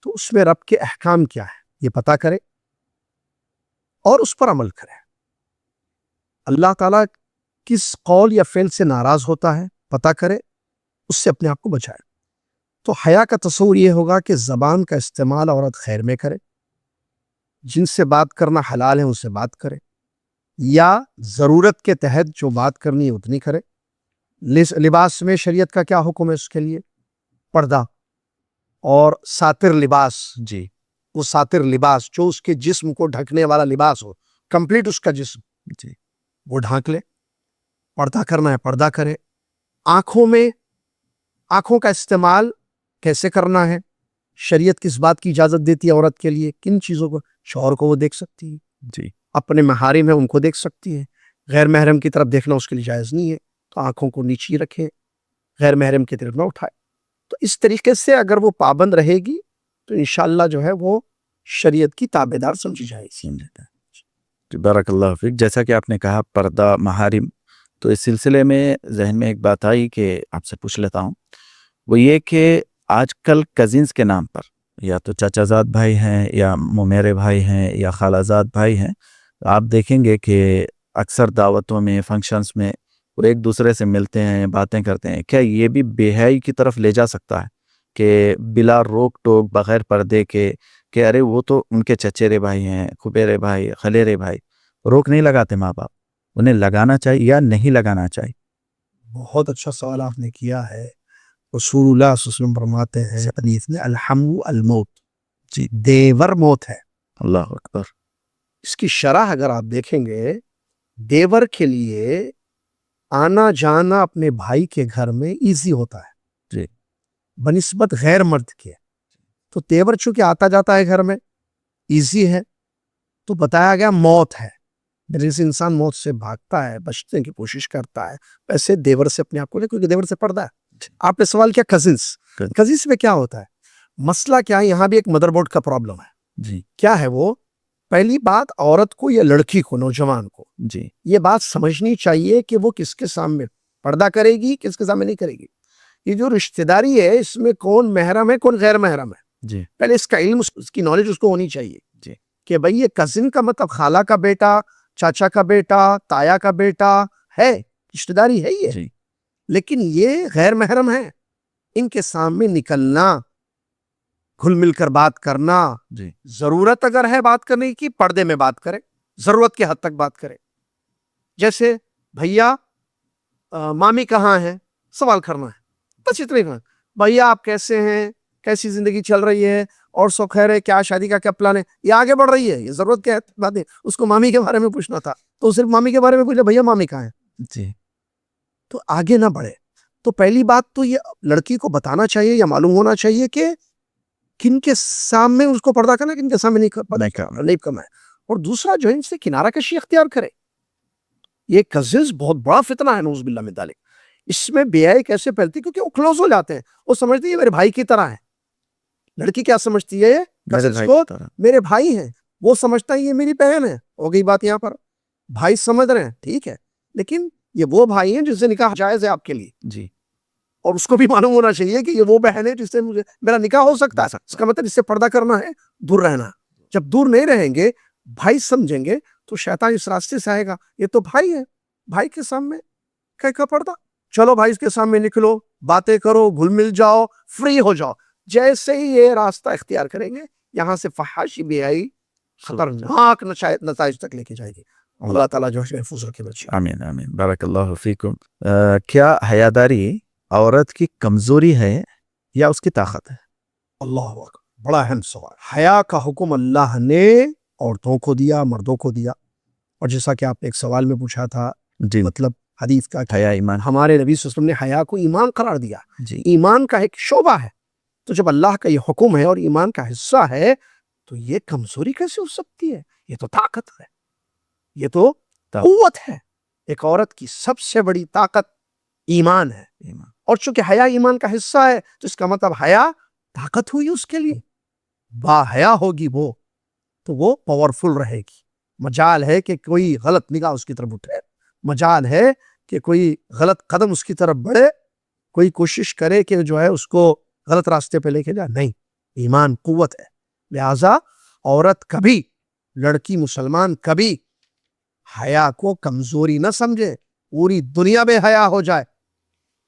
تو اس میں رب کے احکام کیا ہے یہ پتا کرے اور اس پر عمل کرے. اللہ تعالیٰ کس قول یا فعل سے ناراض ہوتا ہے پتا کرے، اس سے اپنے آپ کو بچائے. تو حیا کا تصور یہ ہوگا کہ زبان کا استعمال عورت خیر میں کرے، جن سے بات کرنا حلال ہے ان سے بات کرے، یا ضرورت کے تحت جو بات کرنی ہے اتنی کرے. لباس میں شریعت کا کیا حکم ہے اس کے لیے؟ پردہ اور ساتر لباس. جی. وہ ساتر لباس جو اس کے جسم کو ڈھکنے والا لباس ہو، کمپلیٹ اس کا جسم، جی. وہ ڈھانک لے. پردہ کرنا ہے پردہ کرے. آنکھوں کا استعمال کیسے کرنا ہے، شریعت کس بات کی اجازت دیتی ہے عورت کے لیے، کن چیزوں کو، شوہر کو وہ دیکھ سکتی ہے، جی. اپنے محارم ہیں ان کو دیکھ سکتی ہے، غیر محرم کی طرف دیکھنا اس کے لیے جائز نہیں ہے، تو آنکھوں کو نیچی رکھے، غیر محرم کی طرف نہ اٹھائے. تو اس طریقے سے اگر وہ پابند رہے گی تو انشاءاللہ جو ہے وہ شریعت کی تابعدار سمجھی جائے گی. بارک اللہ فیک. جیسا کہ آپ نے کہا پردہ، محارم، تو اس سلسلے میں ذہن میں ایک بات آئی کہ آپ سے پوچھ لیتا ہوں، وہ یہ کہ آج کل کزنز کے نام پر یا تو چچا زاد بھائی ہیں یا ممیرے بھائی ہیں یا خالہ زاد بھائی ہیں، آپ دیکھیں گے کہ اکثر دعوتوں میں، فنکشنز میں وہ ایک دوسرے سے ملتے ہیں، باتیں کرتے ہیں. کیا یہ بھی بے حیائی کی طرف لے جا سکتا ہے کہ بلا روک ٹوک بغیر پردے کے کہ ارے وہ تو ان کے چچیرے بھائی ہیں، کھپیرے بھائی، خلیرے بھائی، روک نہیں لگاتے ماں باپ، انہیں لگانا چاہیے یا نہیں لگانا چاہیے؟ بہت اچھا سوال آپ نے کیا ہے. رسول اللہ صلی اللہ علیہ وسلم فرماتے ہیں حدیث میں، الحمو الموت، جی. دیور موت ہے. اللہ اکبر. اس کی شرح اگر آپ دیکھیں گے، دیور کے لیے آنا جانا اپنے بھائی کے گھر میں ایزی ہوتا ہے جی. بنسبت غیر مرد کے. تو دیور چونکہ آتا جاتا ہے گھر میں، ایزی ہے، تو بتایا گیا موت ہے. جیسے انسان موت سے بھاگتا ہے، بچنے کی کوشش کرتا ہے، ویسے دیور سے اپنے آپ کو لے، کیونکہ دیور سے پردہ ہے. آپ نے سوال کیا کزنس میں کیا ہوتا ہے، مسئلہ کیا ہے، یہاں بھی ایک مدر بورڈ کا پرابلم ہے. جی. کیا ہے وہ؟ پہلی بات، عورت کو یا لڑکی کو، نوجوان کو جی. یہ بات سمجھنی چاہیے کہ وہ کس کے سامنے پردہ کرے گی، کس کے سامنے نہیں کرے گی. یہ جو رشتہ داری ہے اس میں کون محرم ہے کون غیر محرم ہے، جی. پہلے اس کا علم، اس کی نالج اس کو ہونی چاہیے. جی. کہ بھئی یہ کزن کا مطلب خالہ کا بیٹا، چاچا کا بیٹا، تایا کا بیٹا ہے، رشتہ داری ہے یہ. جی. لیکن یہ غیر محرم ہے، ان کے سامنے نکلنا، گھل مل کر بات کرنا، جی. ضرورت اگر ہے بات کرنے کی پردے میں بات کرے، ضرورت کے حد تک بات کرے. جیسے بھیا مامی کہاں ہے، سوال کرنا ہے، بس اتنے کا. بھیا آپ کیسے ہیں، کیسی زندگی چل رہی ہے، اور سو خیر ہے، کیا شادی کا کیا پلان ہے، یہ آگے بڑھ رہی ہے، یہ ضرورت کے بات ہے. اس کو مامی کے بارے میں پوچھنا تھا تو صرف مامی کے بارے میں پوچھا، بھیا مامی کہاں ہے، جی. تو آگے نہ بڑھے. تو پہلی بات تو یہ لڑکی کو بتانا چاہیے یا معلوم ہونا چاہیے کہ کن کے سامنے اس کو پردہ کرنا، کن کے سامنے نہیں کرنا ہے. اور دوسرا جو ہے ان سے کنارہ کشی اختیار کرے. یہ کزنز بہت بڑا فتنہ ہے، نعوذ باللہ من ذالک. اس میں بے حیائی کیسے پھیلتی؟ کیونکہ وہ کلوز ہو جاتے ہیں، وہ سمجھتے ہیں یہ میرے بھائی کی طرح ہے. لڑکی کیا سمجھتی ہے؟ اس کو میرے بھائی ہیں، وہ سمجھتا ہے یہ میری بہن ہے. ہو گئی بات یہاں پر. بھائی سمجھ رہے ہیں، ٹھیک ہے، لیکن یہ وہ بھائی ہیں جس سے نکاح جائز ہے آپ کے لیے جی، اور اس کو بھی معلوم ہونا چاہیے کہ یہ وہ بہن ہے جس سے مجھے میرا نکاح ہو سکتا ہے. اس کا مطلب اس سے پردہ کرنا ہے، دور رہنا. جب دور نہیں رہیں گے، بھائی سمجھیں گے، تو شیطان اس راستے سے آئے گا، یہ تو بھائی ہے، بھائی کے سامنے کہے کا پردہ، چلو بھائی اس کے سامنے نکلو، باتیں کرو، گھل مل جاؤ، فری ہو جاؤ. جیسے ہی یہ راستہ اختیار کریں گے، یہاں سے فحاشی بے حیائی خطرناک نتائج تک لے کے جائے گی. اللہ تعالیٰ جو ہے محفوظ رکھے بچے. آمین آمین، بارک اللہ فیکم. کیا حیاداری عورت کی کمزوری ہے یا اس کی طاقت ہے؟ اللہ اکبر، بڑا اہم سوال. حیا کا حکم اللہ نے عورتوں کو دیا، مردوں کو دیا. اور جیسا کہ آپ نے ایک سوال میں پوچھا تھا، جی، مطلب حدیث کا حیا ایمان. ہمارے نبی صلی اللہ علیہ وسلم نے حیا کو ایمان قرار دیا. جی، ایمان کا ایک شعبہ ہے. تو جب اللہ کا یہ حکم ہے اور ایمان کا حصہ ہے، تو یہ کمزوری کیسے ہو سکتی ہے؟ یہ تو طاقت ہے، یہ تو قوت ہے. ایک عورت کی سب سے بڑی طاقت ایمان ہے. اور چونکہ حیا ایمان کا حصہ ہے، تو اس کا مطلب حیا طاقت ہوئی اس کے لیے. با حیا ہوگی وہ، تو وہ پاورفل رہے گی. مجال ہے کہ کوئی غلط نگاہ اس کی طرف اٹھے، مجال ہے کہ کوئی غلط قدم اس کی طرف بڑھے، کوئی کوشش کرے کہ جو ہے اس کو غلط راستے پہ لے کے جائے. نہیں، ایمان قوت ہے. لہذا عورت کبھی، لڑکی مسلمان کبھی حیا کو کمزوری نہ سمجھے. پوری دنیا میں حیا ہو جائے،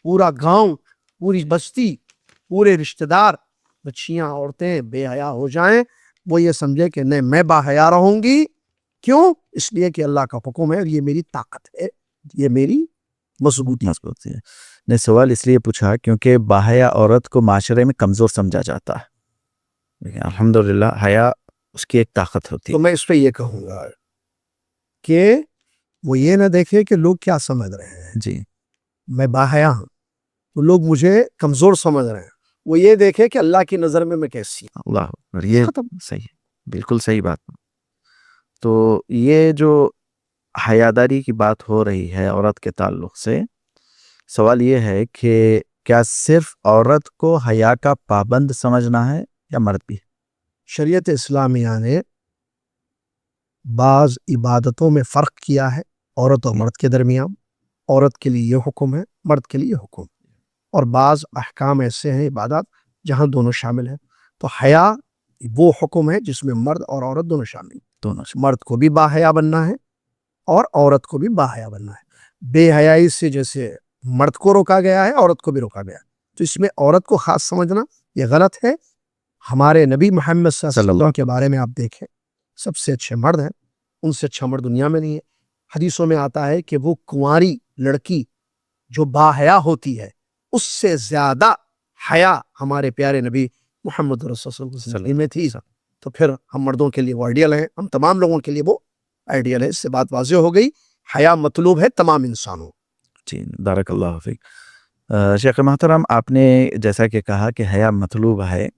پورا گاؤں، پوری بستی، پورے رشتہ دار، بچیاں، عورتیں بے حیا ہو جائیں، وہ یہ سمجھے کہ نہیں، میں با حیا رہوں گی. کیوں؟ اس لیے کہ اللہ کا حکم ہے اور یہ میری طاقت ہے، یہ میری مضبوطی ہے. نے سوال اس لیے پوچھا کیونکہ باحیا عورت کو معاشرے میں کمزور سمجھا جاتا ہے، لیکن الحمدللہ حیا اس کی ایک طاقت ہوتی تو ہے. میں اس پہ یہ کہوں گا کہ وہ یہ نہ دیکھے کہ لوگ کیا سمجھ رہے ہیں. جی، میں باحیا ہوں تو لوگ مجھے کمزور سمجھ رہے ہیں. وہ یہ دیکھے کہ اللہ کی نظر میں کیسی ہوں. اللہ اکبر، یہ ختم. صحیح ہے، بالکل صحیح بات. تو یہ جو حیاداری کی بات ہو رہی ہے عورت کے تعلق سے، سوال یہ ہے کہ کیا صرف عورت کو حیا کا پابند سمجھنا ہے یا مرد بھی؟ شریعت اسلامیہ نے بعض عبادتوں میں فرق کیا ہے عورت اور مرد کے درمیان. عورت کے لیے یہ حکم ہے، مرد کے لیے یہ حکم. اور بعض احکام ایسے ہیں، عبادات، جہاں دونوں شامل ہیں. تو حیا وہ حکم ہے جس میں مرد اور عورت دونوں شامل ہیں. دونوں. مرد کو بھی باحیا بننا ہے اور عورت کو بھی باحیا بننا ہے. بے حیائی سے جیسے مرد کو روکا گیا ہے، عورت کو بھی روکا گیا ہے. تو اس میں عورت کو خاص سمجھنا یہ غلط ہے. ہمارے نبی محمد صلی اللہ علیہ وسلم کے بارے میں آپ دیکھیں، سب سے اچھے مرد ہیں، ان سے اچھا مرد دنیا میں نہیں ہے. حدیثوں میں آتا ہے کہ وہ کنواری لڑکی جو باحیا ہوتی ہے، اس سے زیادہ حیا ہمارے پیارے نبی محمد رسول اللہ صلی اللہ علیہ وسلم میں تھی. تو پھر ہم مردوں کے لیے وہ آئیڈیل ہیں، ہم تمام لوگوں کے لیے وہ آئیڈیل ہے. اس سے بات واضح ہو گئی، حیا مطلوب ہے تمام انسانوں. جی، بارک اللہ فیک. شیخ محترم، آپ نے جیسا کہ کہا کہ حیا مطلوب ہے،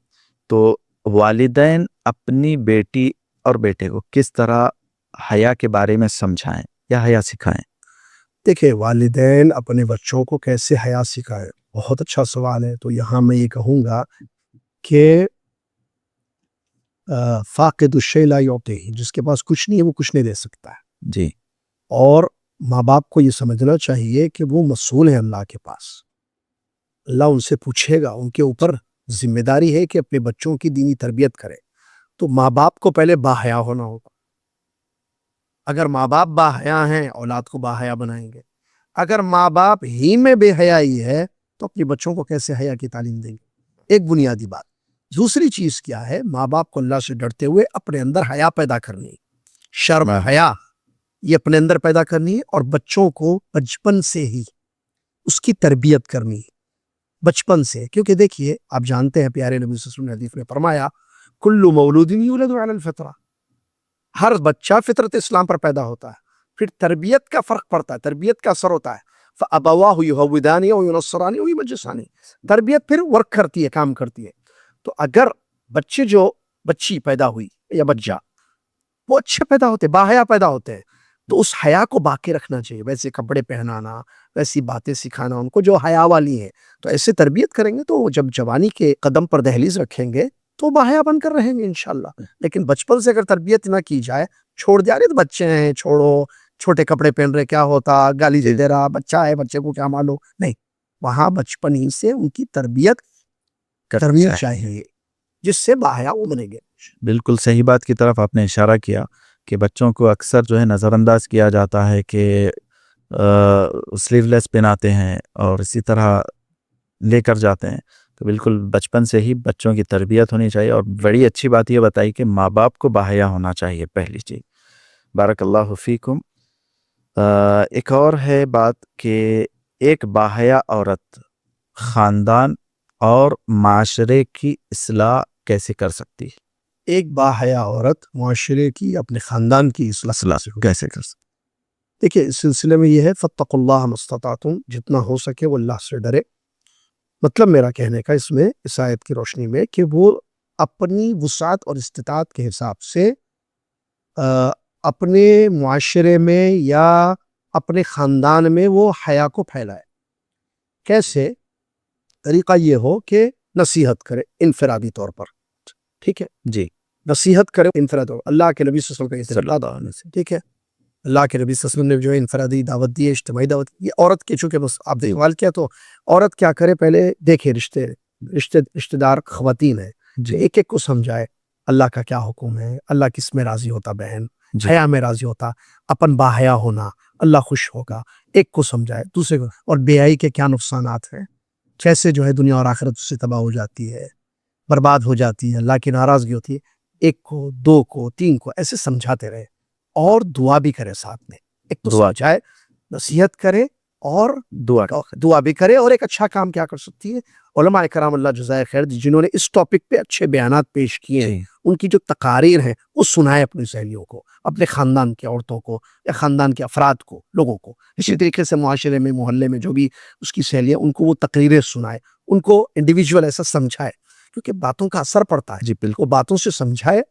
تو والدین اپنی بیٹی اور بیٹے کو کس طرح حیا کے بارے میں سمجھائیں یا حیا سکھائیں؟ دیکھیں، والدین اپنے بچوں کو کیسے حیا سکھائیں، بہت اچھا سوال ہے. تو یہاں میں یہ کہوں گا کہ فاقد الشیء لا یعطیہ، جس کے پاس کچھ نہیں ہے وہ کچھ نہیں دے سکتا ہے. جی، اور ماں باپ کو یہ سمجھنا چاہیے کہ وہ مسئول ہیں اللہ کے پاس. اللہ ان سے پوچھے گا، ان کے اوپر ذمہ داری ہے کہ اپنے بچوں کی دینی تربیت کرے. تو ماں باپ کو پہلے باحیا ہونا ہوگا. اگر ماں باپ باحیا ہیں، اولاد کو باحیا بنائیں گے. اگر ماں باپ ہی میں بے حیائی ہے تو اپنے بچوں کو کیسے حیا کی تعلیم دیں گے؟ ایک بنیادی بات. دوسری چیز کیا ہے؟ ماں باپ کو اللہ سے ڈرتے ہوئے اپنے اندر حیا پیدا کرنی ہے. شرم، حیا یہ اپنے اندر پیدا کرنی ہے، اور بچوں کو بچپن سے ہی اس کی تربیت کرنی ہے، بچپن سے. کیونکہ دیکھیے، آپ جانتے ہیں پیارے نبی صلی اللہ علیہ وسلم نے حدیث میں فرمایا، کل مولود یولد علی الفطرہ، ہر بچہ فطرت اسلام پر پیدا ہوتا ہے. پھر تربیت کا فرق پڑتا ہے، تربیت کا اثر ہوتا ہے. فَأَبَوَاهُ يُهَوِّدَانِهِ أَوْ يُنَصِّرَانِهِ أَوْ يُمَجِّسَانِهِ، تربیت پھر ورک کرتی ہے، کام کرتی ہے. تو اگر بچے جو بچی پیدا ہوئی یا بچہ وہ اچھے پیدا ہوتے، باحیا پیدا ہوتے ہیں، تو اس حیا کو باقی رکھنا چاہیے. ویسے کپڑے پہنانا، ویسی باتیں سکھانا ان کو جو حیا والی ہیں. تو ایسے تربیت کریں گے تو وہ جب جوانی کے قدم پر دہلیز رکھیں گے تو باحیا بن کر رہیں گے انشاءاللہ. لیکن بچپن سے اگر تربیت نہ کی جائے, چھوڑ دیا رہے تو بچے ہیں چھوڑو, چھوٹے کپڑے پہن رہے, کیا ہوتا, گالی دے رہا, بچہ ہے بچے کو کیا معلوم, نہیں, وہاں بچپن ہی سے ان کی تربیت چاہیے جس سے باحیا وہ بنیں گے. بالکل صحیح بات کی طرف آپ نے اشارہ کیا کہ بچوں کو اکثر جو ہے نظر انداز کیا جاتا ہے کہ سلیو لیس پہناتے ہیں اور اسی طرح لے کر جاتے ہیں. تو بالکل بچپن سے ہی بچوں کی تربیت ہونی چاہیے, اور بڑی اچھی بات یہ بتائی کہ ماں باپ کو باحیا ہونا چاہیے پہلی چیز. بارک اللہ فیکم. ایک اور ہے بات کہ ایک باحیا عورت خاندان اور معاشرے کی اصلاح کیسے کر سکتی ہے؟ ایک باحیا عورت معاشرے کی, اپنے خاندان کی اصلاح کیسے کر سکتی؟ دیکھیے اس سلسلے میں یہ ہے فاتقوا اللہ ما استطعتم, جتنا ہو سکے وہ اللہ سے ڈرے. مطلب میرا کہنے کا اس میں اس آیت کی روشنی میں کہ وہ اپنی وسعت اور استطاعت کے حساب سے اپنے معاشرے میں یا اپنے خاندان میں وہ حیا کو پھیلائے. کیسے؟ طریقہ یہ ہو کہ نصیحت کرے انفرادی طور پر, ٹھیک ہے جی, نصیحت کرے انفرادی طور پر. اللہ کے نبی صلی اللہ علیہ وسلم کا ٹھیک ہے, اللہ کے نبی صلی اللہ علیہ وسلم نے جو انفرادی دعوت دی ہے, اجتماعی دعوت دی. عورت کے چونکہ بس آپ نے سوال کیا تو عورت کیا کرے, پہلے دیکھے رشتہ دار خواتین ہیں, ایک ایک کو سمجھائے اللہ کا کیا حکم ہے, اللہ کس میں راضی ہوتا, بہن حیا میں راضی ہوتا, اپن باحیا ہونا, اللہ خوش ہوگا, ایک کو سمجھائے, دوسرے کو. اور بے حیائی کے کیا نقصانات ہیں, کیسے جو ہے دنیا اور آخرت اس سے تباہ ہو جاتی ہے, برباد ہو جاتی ہے, اللہ کی ناراضگی ہوتی ہے. ایک کو, دو کو, تین کو ایسے سمجھاتے رہے, اور دعا بھی کرے ساتھ میں. ایک تو سمجھائے, نصیحت کرے اور دعا بھی کرے. اور ایک اچھا کام کیا کر سکتی ہے, علماء کرام اللہ جزائے خیر جنہوں نے اس ٹاپک پہ اچھے بیانات پیش کیے ہیں, ان کی جو تقاریر ہیں وہ سنائے اپنی سہیلیوں کو, اپنے خاندان کی عورتوں کو یا خاندان کے افراد کو, لوگوں کو. اسی طریقے سے معاشرے میں, محلے میں جو بھی اس کی سہیلیاں, ان کو وہ تقریریں سنائے, ان کو انڈیویجول ایسا سمجھائے, کیونکہ باتوں کا اثر پڑتا ہے. جی بالکل, وہ باتوں سے سمجھائے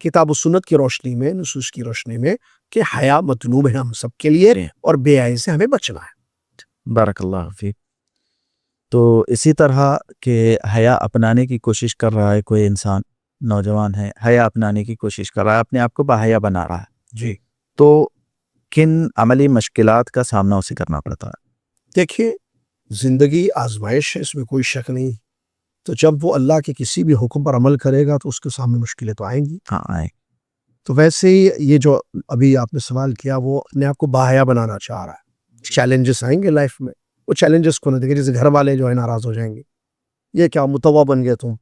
کتاب و سنت کی روشنی میں, نصوص کی روشنی میں, کہ حیا مطلوب ہے ہم سب کے لیے اور بے حیائی سے ہمیں بچنا ہے. بارک اللہ فیک. تو اسی طرح کہ حیا اپنانے کی کوشش کر رہا ہے کوئی انسان, نوجوان ہے, حیا اپنانے کی کوشش کر رہا ہے, اپنے آپ کو باحیا بنا رہا ہے, جی, تو کن عملی مشکلات کا سامنا اسے کرنا پڑتا ہے؟ دیکھیے زندگی آزمائش ہے, اس میں کوئی شک نہیں. تو جب وہ اللہ کے کسی بھی حکم پر عمل کرے گا تو اس کے سامنے مشکلیں تو آئیں گی. ہاں آئیں. تو ویسے ہی یہ جو ابھی آپ نے سوال کیا, وہ اپنے آپ کو باحیا بنانا چاہ رہا ہے. چیلنجز آئیں گے لائف میں, وہ چیلنجز کو نہ دیکھیں. جیسے گھر والے جو ہے ناراض ہو جائیں گے, یہ کیا متوا بن گئے تم,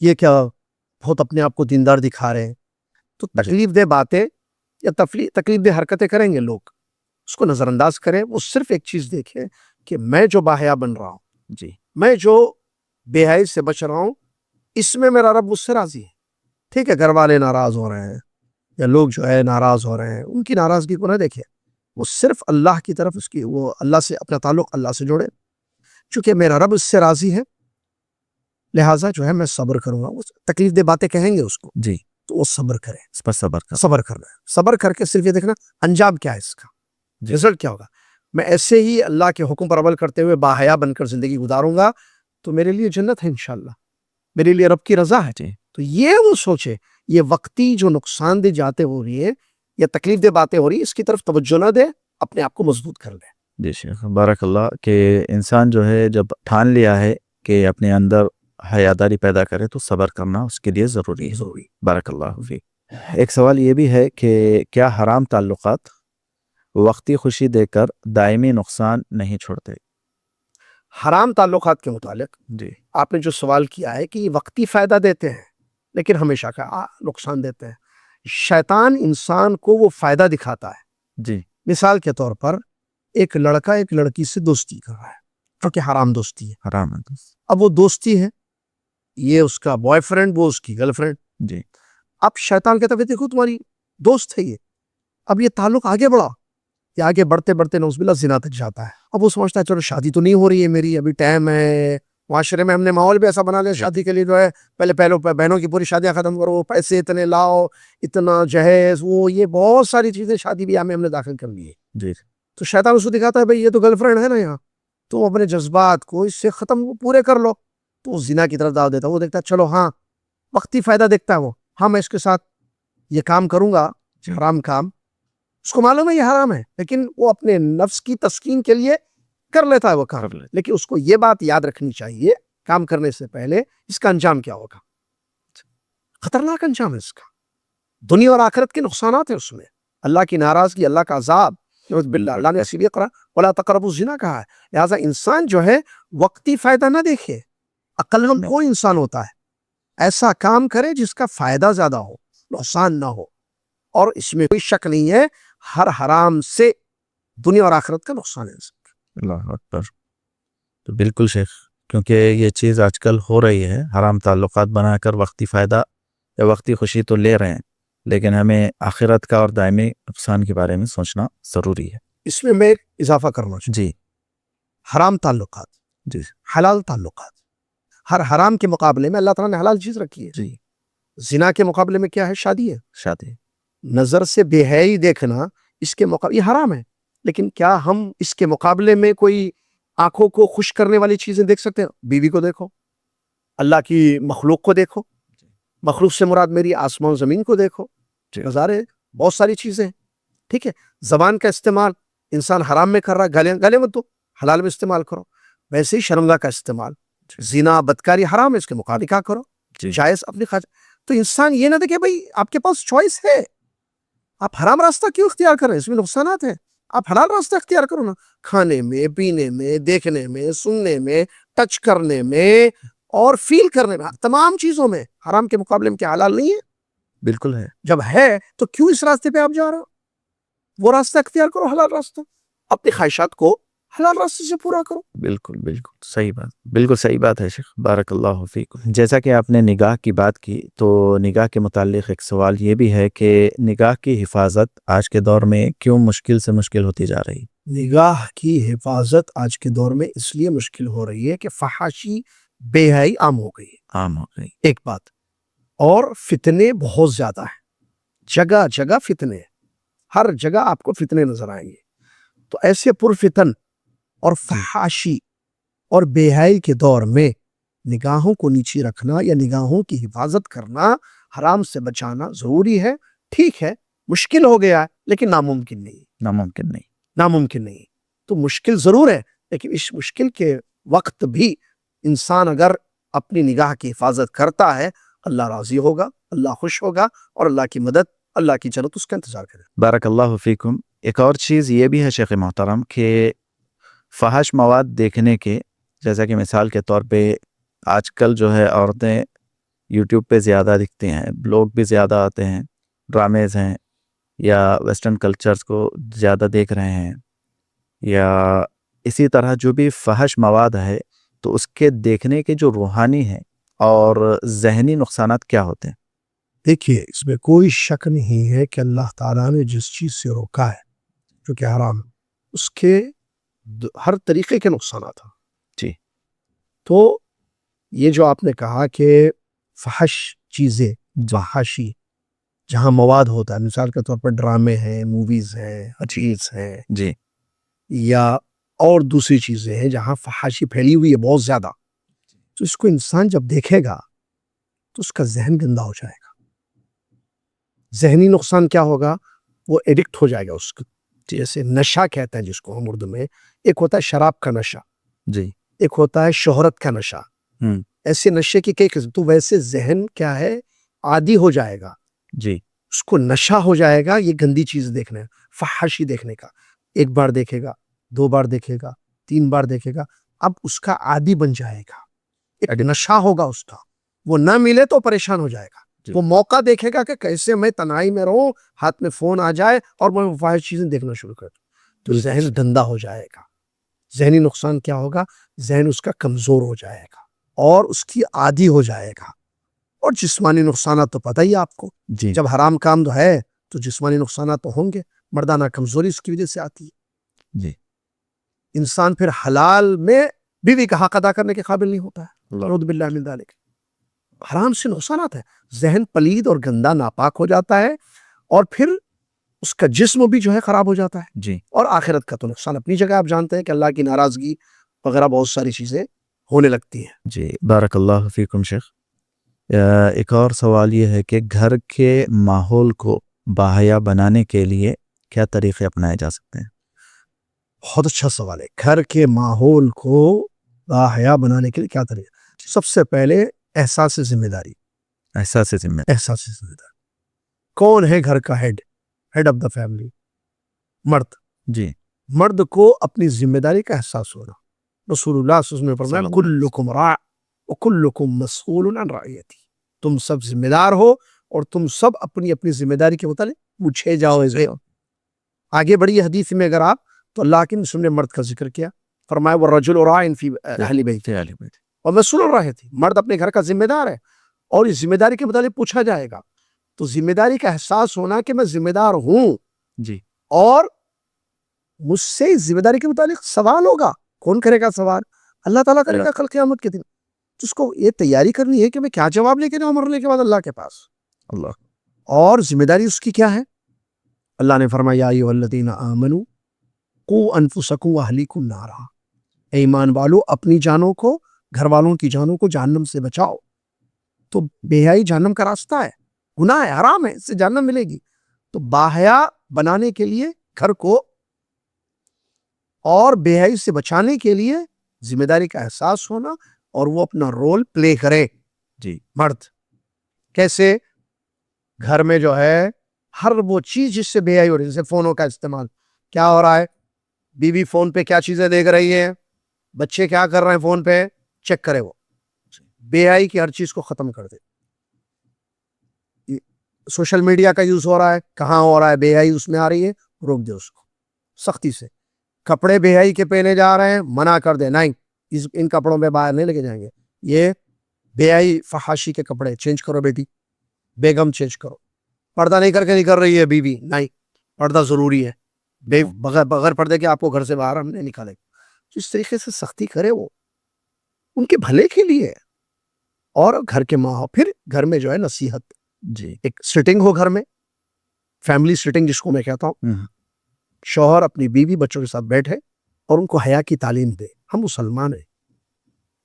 یہ کیا بہت اپنے آپ کو دیندار دکھا رہے ہیں. تو تکلیف دہ باتیں یا تکلیف دہ حرکتیں کریں گے لوگ, اس کو نظر انداز کریں. وہ صرف ایک چیز دیکھیں کہ میں جو باحیا بن رہا ہوں, جی, میں جو بے حیائی سے بچ رہا ہوں, اس میں میرا رب مجھ سے راضی ہے. ٹھیک ہے, گھر والے ناراض ہو رہے ہیں یا لوگ جو ہے ناراض ہو رہے ہیں, ان کی ناراضگی کو نہ دیکھیں, وہ صرف اللہ کی طرف اس کی, وہ اللہ سے اپنا تعلق اللہ سے جوڑے. چونکہ میرا رب اس سے راضی ہے, لہٰذا جو ہے میں صبر کروں گا. وہ تکلیف دہ باتیں کہیں گے اس کو, جی, تو وہ صبر کرے, اس پر صبر کرنا ہے. صبر کر کے صرف یہ دیکھنا انجام کیا ہے, اس کا رزلٹ کیا ہوگا. میں ایسے ہی اللہ کے حکم پر عمل کرتے ہوئے باحیا بن کر زندگی گزاروں گا تو میرے لیے جنت ہے انشاءاللہ, میرے لیے رب کی رضا ہے. جی. تو یہ وہ سوچے, یہ وقتی جو نقصان دہ جاتے ہو رہی ہے یا تکلیف دہ باتیں ہو رہی ہیں, اس کی طرف توجہ نہ دے, اپنے آپ کو مضبوط کر لے. جی شیخ, بارک اللہ. کہ انسان جو ہے جب ٹھان لیا ہے کہ اپنے اندر حیاداری پیدا کرے تو صبر کرنا اس کے لیے ضروری ہے. بارک اللہ فیک. ایک سوال یہ بھی ہے کہ کیا حرام تعلقات وقتی خوشی دے کر دائمی نقصان نہیں چھوڑتے؟ حرام تعلقات کے متعلق جی, آپ نے جو سوال کیا ہے کہ یہ وقتی فائدہ دیتے ہیں لیکن ہمیشہ کا نقصان دیتے ہیں. شیطان انسان کو وہ فائدہ دکھاتا ہے. جی, مثال کے طور پر ایک لڑکا ایک لڑکی سے دوستی کر رہا ہے, کیونکہ حرام دوستی ہے. حرام ہے. اب وہ دوستی ہے, یہ اس کا بوائے فرینڈ, وہ اس کی گرل فرینڈ. جی, اب شیطان کہتا ہے دیکھو تمہاری دوست ہے یہ, اب یہ تعلق آگے بڑھا, یہ آگے بڑھتے بڑھتے نعوذ باللہ زنا تک جاتا ہے. اب وہ سمجھتا ہے چلو شادی تو نہیں ہو رہی ہے میری, ابھی ٹائم ہے, معاشرے میں ہم نے ماحول بھی ایسا بنا لیا شادی کے لیے جو ہے پہلے بہنوں کی پوری شادیاں ختم کرو, پیسے اتنے لاؤ, اتنا جہیز, وہ یہ بہت ساری چیزیں شادی بیاہ میں ہم نے داخل کر لی ہے. جی, تو شیطان اس کو دکھاتا ہے بھائی یہ تو گرل فرینڈ ہے نا یہاں، تو اپنے جذبات کو اس سے ختم پورے کر لو، تو وہ زنا کی طرف دعوت دیتا ہے. وہ دیکھتا ہے چلو ہاں وقتی فائدہ دیکھتا ہے وہ، ہاں میں اس کے ساتھ یہ کام کروں گا، حرام کام، اس کو معلوم ہے یہ حرام ہے، لیکن وہ اپنے نفس کی تسکین کے لیے کر لیتا ہے وہ کام. لیکن اس کو یہ بات یاد رکھنی چاہیے کام کرنے سے پہلے اس کا انجام کیا ہوگا. خطرناک انجام ہے اس کا، دنیا اور آخرت کے نقصانات ہیں اس میں، اللہ کی ناراضگی، اللہ کا عذاب. باللہ اللہ نے اسی لیے وَلَا تَقْرَبُوا الزِّنَا کہا ہے. لہٰذا انسان جو ہے وقتی فائدہ نہ دیکھے. عقل مند کوئی انسان ہوتا ہے ایسا کام کرے جس کا فائدہ زیادہ ہو، نقصان نہ ہو، اور اس میں کوئی شک نہیں ہے ہر حرام سے دنیا اور آخرت کا نقصان ہے. اللہ اکبر. تو بالکل شیخ، کیونکہ یہ چیز آج کل ہو رہی ہے، حرام تعلقات بنا کر وقتی فائدہ یا وقتی خوشی تو لے رہے ہیں، لیکن ہمیں آخرت کا اور دائمی نقصان کے بارے میں سوچنا ضروری ہے. اس میں میں اضافہ کرنا چاہوں. جی حرام تعلقات، جی حلال تعلقات، ہر حرام کے مقابلے میں اللہ تعالیٰ نے حلال چیز رکھی ہے. جی. زنا کے مقابلے میں کیا ہے؟ شادی ہے. شادی. نظر سے بے حیائی دیکھنا اس کے مقابلے یہ حرام ہے، لیکن کیا ہم اس کے مقابلے میں کوئی آنکھوں کو خوش کرنے والی چیزیں دیکھ سکتے ہیں؟ بیوی کو دیکھو، اللہ کی مخلوق کو دیکھو، مخلوق سے مراد میری آسمان زمین کو دیکھو، نظارے بہت ساری چیزیں ہیں. ٹھیک ہے، زبان کا استعمال انسان حرام میں کر رہا ہے، گالے مت دو، حلال میں استعمال کرو. ویسے ہی شرمگاہ کا استعمال، زنا بدکاری حرام ہے، اس کے مقابلے کیا کرو جائز اپنی خواہش. تو انسان یہ نہ دیکھے بھائی آپ کے پاس چوائس ہے، آپ حرام راستہ کیوں اختیار کر رہے ہیں؟ اس میں نقصانات ہیں. آپ حلال راستہ اختیار کرو نا، کھانے میں، پینے میں، دیکھنے میں، سننے میں، ٹچ کرنے میں اور فیل کرنے میں، تمام چیزوں میں حرام کے مقابلے میں کیا حلال نہیں ہے؟ بالکل ہے. جب ہے تو کیوں اس راستے پہ آپ جا رہے ہو؟ وہ راستہ اختیار کرو، حلال راستہ، اپنی خواہشات کو حلال راستے سے پورا کرو. بالکل بالکل صحیح بات، بالکل صحیح بات ہے شیخ، بارک اللہ فیکم. جیسا کہ آپ نے نگاہ کی بات کی، تو نگاہ کے متعلق ایک سوال یہ بھی ہے کہ نگاہ کی حفاظت آج کے دور میں کیوں مشکل سے مشکل ہوتی جا رہی؟ نگاہ کی حفاظت آج کے دور میں اس لیے مشکل ہو رہی ہے کہ فحاشی، بے حیائی عام ہو گئی ہے. عام ہو گئی. ایک بات، اور فتنے بہت زیادہ ہیں، جگہ جگہ فتنے، ہر جگہ آپ کو فتنے نظر آئیں گے. تو ایسے پرفتن اور فحاشی اور بے حیائی کے دور میں نگاہوں کو نیچے رکھنا یا نگاہوں کی حفاظت کرنا، حرام سے بچانا ضروری ہے. ٹھیک ہے مشکل ہو گیا ہے لیکن ناممکن نہیں. ناممکن نہیں. ناممکن نہیں. تو مشکل ضرور ہے، لیکن اس مشکل کے وقت بھی انسان اگر اپنی نگاہ کی حفاظت کرتا ہے، اللہ راضی ہوگا، اللہ خوش ہوگا، اور اللہ کی مدد، اللہ کی جنت اس کا انتظار کرے. بارک اللہ فیکم. ایک اور چیز یہ بھی ہے شیخ محترم کہ فحش مواد دیکھنے کے، جیسا کہ مثال کے طور پہ آج کل جو ہے عورتیں یوٹیوب پہ زیادہ دکھتی ہیں، بلاگ بھی زیادہ آتے ہیں، ڈرامز ہیں، یا ویسٹرن کلچرز کو زیادہ دیکھ رہے ہیں، یا اسی طرح جو بھی فحش مواد ہے، تو اس کے دیکھنے کے جو روحانی ہیں اور ذہنی نقصانات کیا ہوتے ہیں؟ دیکھیے اس میں کوئی شک نہیں ہے کہ اللہ تعالیٰ نے جس چیز سے روکا ہے جو کہ حرام ہے، اس کے ہر طریقے کے نقصانات ہیں. جی. تو یہ جو آپ نے کہا کہ فحش چیزیں، فحاشی جہاں مواد ہوتا ہے، مثال کے طور پر ڈرامے ہیں، موویز ہیں، ریلز ہیں، جی. یا اور دوسری چیزیں ہیں جہاں فحاشی پھیلی ہوئی ہے بہت زیادہ، تو اس کو انسان جب دیکھے گا تو اس کا ذہن گندا ہو جائے گا. ذہنی نقصان کیا ہوگا؟ وہ ایڈکٹ ہو جائے گا اس کو. جیسے نشہ کہتے ہیں جس کو ہم اردو میں، ایک ہوتا ہے شراب کا نشہ، جی. ایک ہوتا ہے شہرت کا نشہ. ایسے نشے کی کئی قسم. تو ویسے ذہن کیا ہے؟ عادی ہو جائے گا. جی. اس کو نشہ ہو جائے گا یہ گندی چیز دیکھنے، فحاشی دیکھنے کا. ایک بار دیکھے گا، 2 بار دیکھے گا، 3 بار دیکھے گا، اب اس کا عادی بن جائے گا. ایک نشہ ہوگا اس کا، وہ نہ ملے تو پریشان ہو جائے گا. وہ موقع دیکھے گا کہ کیسے میں تنہائی میں رہوں، ہاتھ میں فون آ جائے اور میں فحش چیزیں دیکھنا شروع کر دوں. تو ذہن گندا ہو جائے گا. ذہنی نقصان کیا ہوگا؟ ذہن اس کا کمزور ہو جائے گا اور اس کی عادی ہو جائے گا. اور جسمانی نقصانات تو پتہ ہی آپ کو. جی. جب حرام کام تو ہے تو جسمانی نقصانات تو ہوں گے. مردانہ کمزوری اس کی وجہ سے آتی ہے. جی. انسان پھر حلال میں بیوی کا حق ادا کرنے کے قابل نہیں ہوتا ہے. نعوذ باللہ من ذالک. حرام سے نقصانات ہے، ذہن پلید اور گندا ناپاک ہو جاتا ہے، اور پھر اس کا جسم بھی جو ہے خراب ہو جاتا ہے، جی اور آخرت کا تو نقصان اپنی جگہ. آپ جانتے ہیں کہ اللہ کی ناراضگی وغیرہ بہت ساری چیزیں ہونے لگتی ہیں. جی بارک اللہ فیکم شیخ. ایک اور سوال یہ ہے کہ گھر کے ماحول کو باحیا بنانے کے لیے کیا طریقے اپنائے جا سکتے ہیں؟ بہت اچھا سوال ہے. گھر کے ماحول کو باحیا بنانے کے لیے کیا طریقہ؟ سب سے پہلے احساس ذمہ داری. احساس ذمہ. احساس ذمہ داری. کون ہے گھر کا ہیڈ آف دا فیملی؟ مرد. جی مرد کو اپنی ذمہ داری کا احساس ہونا. رسول اللہ صلی اللہ علیہ وسلم نے فرمایا کلکم راع وکلکم مسئول عن رعیتہ. تم سب ذمہ دار ہو اور تم سب اپنی اپنی ذمہ داری کے متعلق پوچھے جاؤ. آگے بڑی حدیث میں اگر آپ تو اللہ کے رسول نے مرد کا ذکر کیا، فرمایا والرجل راع فی اہل بیتہ ومسئول عن رعیتہ. مرد اپنے گھر کا ذمہ دار ہے اور اس ذمہ داری کے متعلق پوچھا جائے گا. تو ذمہ داری کا احساس ہونا کہ میں ذمہ دار ہوں جی اور مجھ سے اس ذمہ داری کے متعلق سوال ہوگا. کون کرے گا سوال؟ اللہ تعالیٰ کرے گا کل قیامت کے دن. تو اس کو یہ تیاری کرنی ہے کہ میں کیا جواب لے کے جاؤں مرنے کے بعد اللہ کے پاس. اللہ. اور ذمہ داری اس کی کیا ہے؟ اللہ نے فرمایا یا ایھا الذین آمنوا قوا انفسکم واہلیکم نارا. اے ایمان والو اپنی جانوں کو، گھر والوں کی جانوں کو جہنم سے بچاؤ. تو بے حیائی جہنم کا راستہ ہے، گناہ ہے، حرام ہے، اس سے جہنم ملے گی. تو باحیا بنانے کے لیے گھر کو اور بے حیائی سے بچانے کے لیے ذمہ داری کا احساس ہونا اور وہ اپنا رول پلے کرے. جی مرد کیسے؟ گھر میں جو ہے ہر وہ چیز جس سے بے حیائی ہو رہی ہے، جیسے فونوں کا استعمال کیا ہو رہا ہے، بیوی فون پہ کیا چیزیں دیکھ رہی ہے، بچے کیا کر رہے ہیں فون پہ، چیک کرے. وہ بے حیائی کی ہر چیز کو ختم کر دے. سوشل میڈیا کا یوز ہو رہا ہے، کہاں ہو رہا ہے، بے حیائی اس میں آ رہی ہے، روک دے اس کو سختی سے. کپڑے بے حیائی کے پہنے جا رہے ہیں، منع کر دے، نہیں ان کپڑوں پہ باہر نہیں لے کے جائیں گے. یہ بے حیائی فحاشی کے کپڑے چینج کرو بیٹی، بیگم چینج کرو. پردہ نہیں کر کے نکل رہی ہے بیوی، نہیں پردہ ضروری ہے، بغیر پردے کے آپ کو گھر سے باہر ہم نہیں نکالیں گے. جس طریقے سے سختی کرے وہ ان کے بھلے کے لیے. اور گھر کے ماحول، پھر گھر میں جو ہے نصیحت. جی ایک سٹنگ ہو گھر میں، فیملی سٹنگ جس کو میں کہتا ہوں. شوہر اپنی بیوی بچوں کے ساتھ بیٹھے اور ان کو حیا کی تعلیم دے. ہم مسلمان ہیں،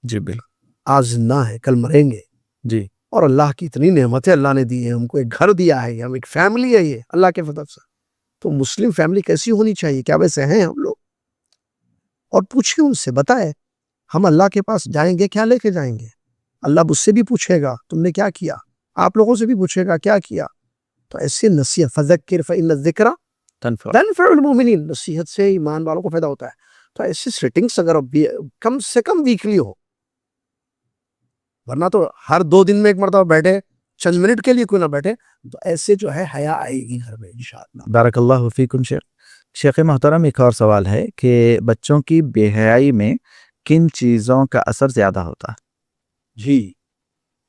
جی بالکل. آج زندہ ہیں کل مریں گے. جی اور اللہ کی اتنی نعمتیں اللہ نے دی ہیں، ہم کو ایک گھر دیا ہے، ہم ایک فیملی ہے یہ اللہ کے فضل سے. تو مسلم فیملی کیسی ہونی چاہیے؟ کیا ویسے ہیں ہم لوگ؟ اور پوچھیں ان سے، بتائے ہم اللہ کے پاس جائیں گے کیا لے کے جائیں گے؟ اللہ مجھ سے بھی پوچھے گا تم نے کیا کیا، آپ لوگوں سے بھی پوچھے گا کیا کیا. تو ایسے نصیحت، فذکر فإن الذکر تنفع المؤمنین، نصیحت سے ایمان والوں کو فائدہ ہوتا ہے. تو ایسی سیٹنگز اگر کم سے کم ویکلی ہو، ورنہ تو ہر 2 دن میں ایک مرتبہ بیٹھے، چند منٹ کے لیے کوئی نہ بیٹھے، تو ایسے جو ہے حیا آئے گی گھر میں انشاءاللہ. بارک اللہ فیکم شیخ. شیخ محترم ایک اور سوال ہے کہ بچوں کی بے حیائی میں کن چیزوں کا اثر زیادہ ہوتا ہے؟ جی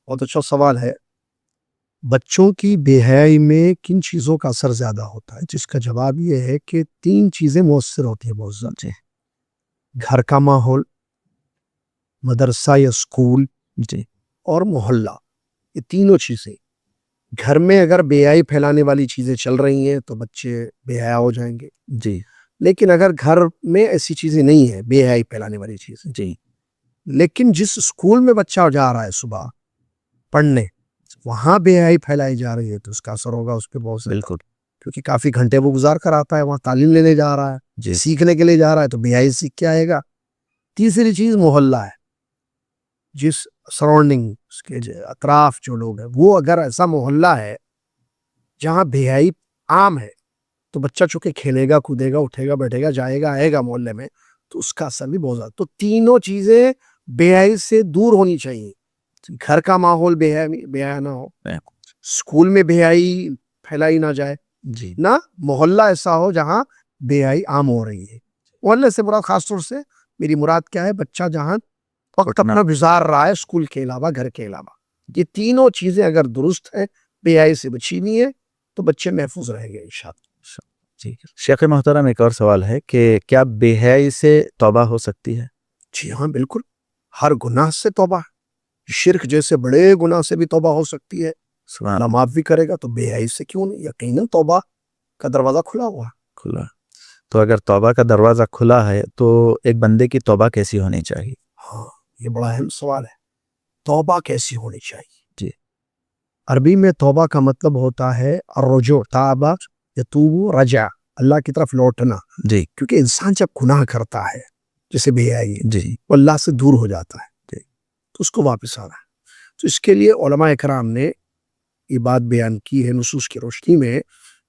بہت اچھا سوال ہے. بچوں کی بے حیائی میں کن چیزوں کا اثر زیادہ ہوتا ہے؟ جس کا جواب یہ ہے کہ 3 چیزیں مؤثر ہوتی ہیں بہت زیادہ. گھر کا ماحول، مدرسہ یا اسکول، جی اور محلہ. یہ تینوں چیزیں گھر میں اگر بے حیائی پھیلانے والی چیزیں چل رہی ہیں تو بچے بے حیا ہو جائیں گے. جی لیکن اگر گھر میں ایسی چیزیں نہیں ہیں بے حیائی پھیلانے والی چیزیں، جی لیکن جس اسکول میں بچہ جا رہا ہے صبح پڑھنے، وہاں بے حیائی پھیلائی جا رہی ہے تو اس کا اثر ہوگا اس پہ بہت زیادہ. بالکل. کیونکہ کافی گھنٹے وہ گزار کر آتا ہے وہاں، تعلیم لینے جا رہا ہے، جی سیکھنے کے لیے جا رہا ہے، تو بے حیائی سیکھ کے آئے گا. تیسری چیز محلہ ہے، جس سراؤنڈنگ اس کے اطراف جو لوگ ہیں، وہ اگر ایسا محلہ ہے جہاں بے حیائی عام ہے تو بچہ چونکہ کھیلے گا، کودے گا، اٹھے گا، بیٹھے گا، جائے گا، آئے گا محلے میں، تو اس کا اثر بھی بہت زیادہ. تو تینوں چیزیں بے حیائی سے دور ہونی چاہیے. گھر کا ماحول بے حیا نہ ہو، اسکول میں بے حیائی پھیلائی نہ جائے، جی نہ محلہ ایسا ہو جہاں بے حیائی عام ہو رہی ہے. محلے سے مراد خاص طور سے میری مراد کیا ہے؟ بچہ جہاں وقت اپنا گزار رہا ہے اسکول کے علاوہ، گھر کے علاوہ. یہ تینوں چیزیں اگر درست ہیں، بے حیائی سے بچی نہیں ہے، تو بچے محفوظ رہیں گے انشاءاللہ. جی. شیخ محترم ایک اور سوال ہے کہ کیا بے حیائی سے توبہ ہو سکتی ہے؟ جی ہاں بالکل، ہر گناہ سے توبہ. شرک جیسے بڑے گناہ سے بھی توبہ ہو سکتی ہے، اللہ معاف بھی کرے گا. تو بے حیائی سے کیوں نہیں؟ یقیناً توبہ کا دروازہ کھلا ہوا ہے. کھلا. تو اگر توبہ کا دروازہ کھلا ہے تو ایک بندے کی توبہ کیسی ہونی چاہیے؟ ہاں یہ بڑا اہم سوال ہے. توبہ کیسی ہونی چاہیے؟ جی. عربی میں توبہ کا مطلب ہوتا ہے الرجوع. تابہ یتوب رجع، اللہ کی طرف لوٹنا. جی. کیونکہ انسان جب گناہ کرتا ہے جیسے بے حیائی، جی. وہ اللہ سے دور ہو جاتا ہے. جی. تو اس کو واپس آنا ہے. تو اس کے لیے علماء اکرام نے یہ بات بیان کی ہے نصوص کی روشنی میں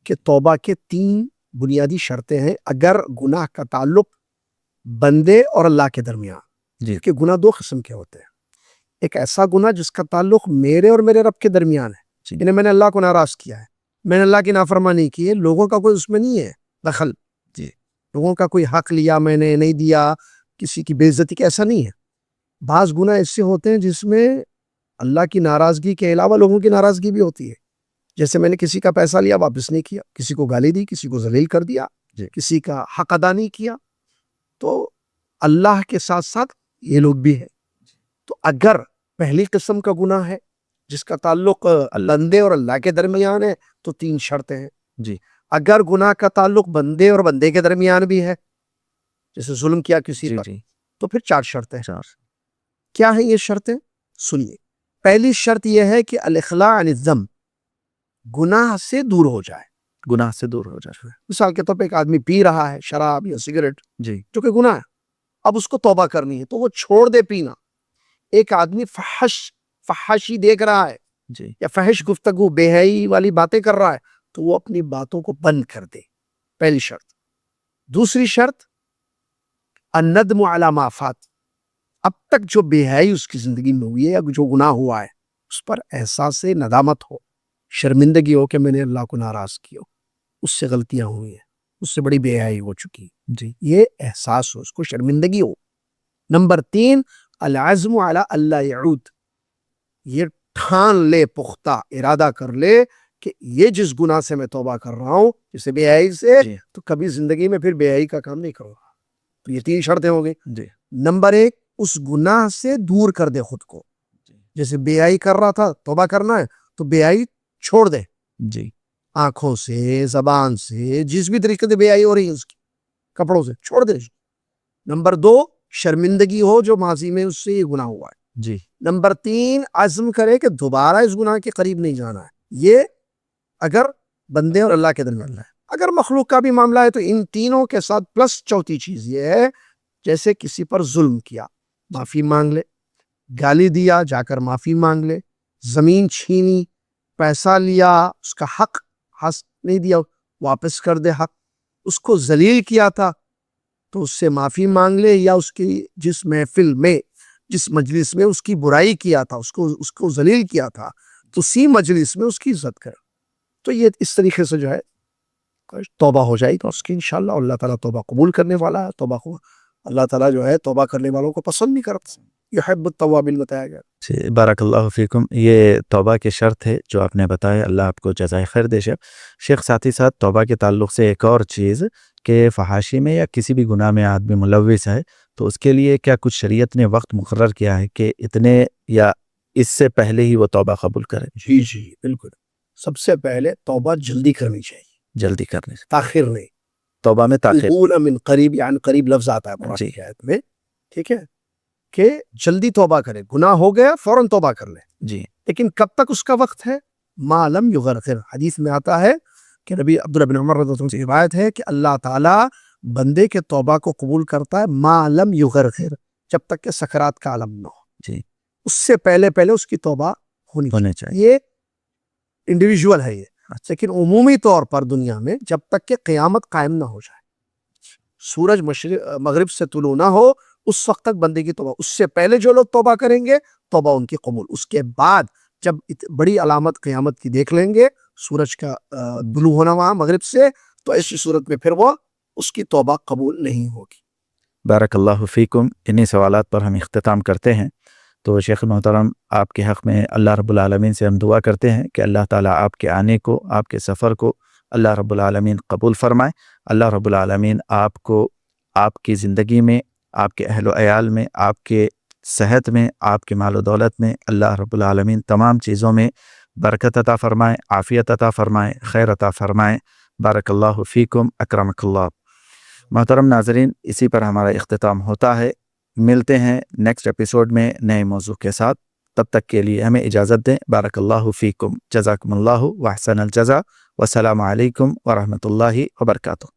کہ توبہ کے 3 بنیادی شرطیں ہیں اگر گناہ کا تعلق بندے اور اللہ کے درمیان. جی. کہ گناہ 2 قسم کے ہوتے ہیں. ایک ایسا گناہ جس کا تعلق میرے اور میرے رب کے درمیان ہے، جی. یعنی میں نے اللہ کو ناراض کیا ہے، میں نے اللہ کی نافرمانی کی ہے، لوگوں کا کوئی اس میں نہیں ہے دخل. جی. لوگوں کا کوئی حق لیا میں نے نہیں دیا، کسی کی بے عزتی کی، ایسا نہیں ہے. بعض گناہ ایسے ہوتے ہیں جس میں اللہ کی ناراضگی کے علاوہ لوگوں کی ناراضگی بھی ہوتی ہے. جیسے میں نے کسی کا پیسہ لیا واپس نہیں کیا، کسی کو گالی دی، کسی کو ذلیل کر دیا، جی. کسی کا حق ادا نہیں کیا. تو اللہ کے ساتھ ساتھ یہ لوگ بھی ہیں. تو اگر پہلی قسم کا گناہ ہے جس کا تعلق بندے اور اللہ کے درمیان ہے تو 3 شرطیں ہیں. جی. اگر گناہ کا تعلق بندے اور بندے کے درمیان بھی ہے، جیسے ظلم کیا کسی پر، جی. تو پھر 4 شرطیں. 4. کیا ہیں یہ شرطیں؟ سنیے. پہلی شرط یہ ہے کہ الاخلاع عن الذنب، گناہ سے دور ہو جائے. گناہ سے دور ہو جائے. مثال کے طور پہ ایک آدمی پی رہا ہے شراب یا سگریٹ، جی. جو کہ گناہ ہے، اب اس کو توبہ کرنی ہے تو وہ چھوڑ دے پینا. ایک آدمی فحاشی دیکھ رہا ہے، جی. یا فحش گفتگو بے حیائی والی باتیں کر رہا ہے تو وہ اپنی باتوں کو بند کر دے. پہلی شرط. دوسری شرط الندم علی ما فات، اب تک جو بے حیائی اس کی زندگی میں ہوئی ہے یا جو گناہ ہوا ہے اس پر احساس ندامت ہو، شرمندگی ہو کہ میں نے اللہ کو ناراض کیا، اس سے غلطیاں ہوئی ہیں، اس سے بڑی بے حیائی ہو چکی. جی. یہ احساس ہو، اس کو شرمندگی ہو. نمبر 3 العزم علی اللہ یعود، یہ ٹھان لے، پختہ ارادہ کر لے کہ یہ جس گناہ سے میں توبہ کر رہا ہوں جسے بے حیائی سے، جی. تو کبھی زندگی میں پھر بے حیائی کا کام نہیں کروں گا. تو یہ 3 شرطیں ہو گئی. جی. نمبر 1 اس گناہ سے دور کر دے خود کو. جیسے بے حیائی کر رہا تھا، توبہ کرنا ہے تو بے حیائی چھوڑ دے. جی. آنکھوں سے، زبان سے، جس بھی طریقے سے بے حیائی ہو رہی ہے اس کی، کپڑوں سے چھوڑ دے. نمبر 2 شرمندگی ہو جو ماضی میں اس سے یہ گناہ ہوا ہے. جی. نمبر 3 عزم کرے کہ دوبارہ اس گناہ کے قریب نہیں جانا ہے. یہ اگر بندے اور اللہ کے درمیان ہے. اگر مخلوق کا بھی معاملہ ہے تو ان تینوں کے ساتھ پلس چوتھی چیز یہ ہے، جیسے کسی پر ظلم کیا معافی مانگ لے، گالی دیا جا کر معافی مانگ لے، زمین چھینی، پیسہ لیا اس کا حق نہیں دیا واپس کر دے حق، اس کو ذلیل کیا تھا تو اس سے معافی مانگ لے، یا اس کی جس محفل میں جس مجلس میں اس کی برائی کیا تھا، اس کو ذلیل کیا تھا، اسی مجلس میں اس کی عزت کرے. تو یہ اس طریقے سے جو ہے توبہ ہو جائے تو اس کی انشاءاللہ اللہ تعالیٰ توبہ قبول کرنے والا ہے. توبہ کو اللہ تعالیٰ جو ہے توبہ کرنے والوں کو پسند نہیں کرتا. یحب التوابین بتایا گیا. بارک اللہ فیکم. یہ توبہ کی شرط ہے جو آپ نے بتایا، اللہ آپ کو جزائے خیر دے. شیخ ساتھ ہی ساتھ توبہ کے تعلق سے ایک اور چیز کہ فحاشی میں یا کسی بھی گناہ میں آدمی ملوث ہے تو اس کے لیے کیا کچھ شریعت نے وقت مقرر کیا ہے کہ اتنے یا اس سے پہلے ہی وہ توبہ قبول کرے؟ جی بالکل. سب سے پہلے توبہ جلدی کرنی چاہیے، جلدی کرنے سے، تاخیر نہیں. توبہ میں تاخیر. من قریب، یعنی قریب لفظ آتا ہے قرآن کی آیت میں، ٹھیک ہے، کہ جلدی توبہ کرے. گناہ ہو گیا فوراً توبہ کر لے. جی. لیکن کب تک اس کا وقت ہے؟ ما لم یغرغر. حدیث میں آتا ہے کہ نبی عبداللہ بن عمر رضی اللہ عنہ سے روایت ہے کہ اللہ تعالیٰ بندے کے توبہ کو قبول کرتا ہے ما لم یغرغر، جب تک کہ سکرات کا عالم نہ ہو. جی. اس سے پہلے اس کی توبہ ہونی چاہیے. یہ انڈیویجول ہے یہ، لیکن عمومی طور پر دنیا میں جب تک کہ قیامت قائم نہ ہو جائے، سورج مغرب سے طلوع نہ ہو، اس وقت تک بندے کی توبہ. اس سے پہلے جو لوگ توبہ کریں گے توبہ ان کی قبول. اس کے بعد جب بڑی علامت قیامت کی دیکھ لیں گے، سورج کا طلوع ہونا وہاں مغرب سے، تو ایسی صورت میں پھر وہ اس کی توبہ قبول نہیں ہوگی. بارک اللہ فیکم. انہی سوالات پر ہم اختتام کرتے ہیں. تو شیخ محترم، آپ کے حق میں اللہ رب العالمین سے ہم دعا کرتے ہیں کہ اللہ تعالیٰ آپ کے آنے کو، آپ کے سفر کو اللہ رب العالمین قبول فرمائے. اللہ رب العالمین آپ کو، آپ کی زندگی میں، آپ کے اہل و عیال میں، آپ کے صحت میں، آپ کے مال و دولت میں اللہ رب العالمین تمام چیزوں میں برکت عطا فرمائے، عافیت عطا فرمائے، خیر عطا فرمائے. بارک اللہ فیکم اکرمک اللہ۔ محترم ناظرین، اسی پر ہمارا اختتام ہوتا ہے۔ ملتے ہیں نیکسٹ ایپیسوڈ میں نئے موضوع کے ساتھ، تب تک کے لیے ہمیں اجازت دیں۔ بارک اللہ فیکم، جزاکم اللہ واحسن الجزا، والسلام علیکم ورحمۃ اللہ وبرکاتہ۔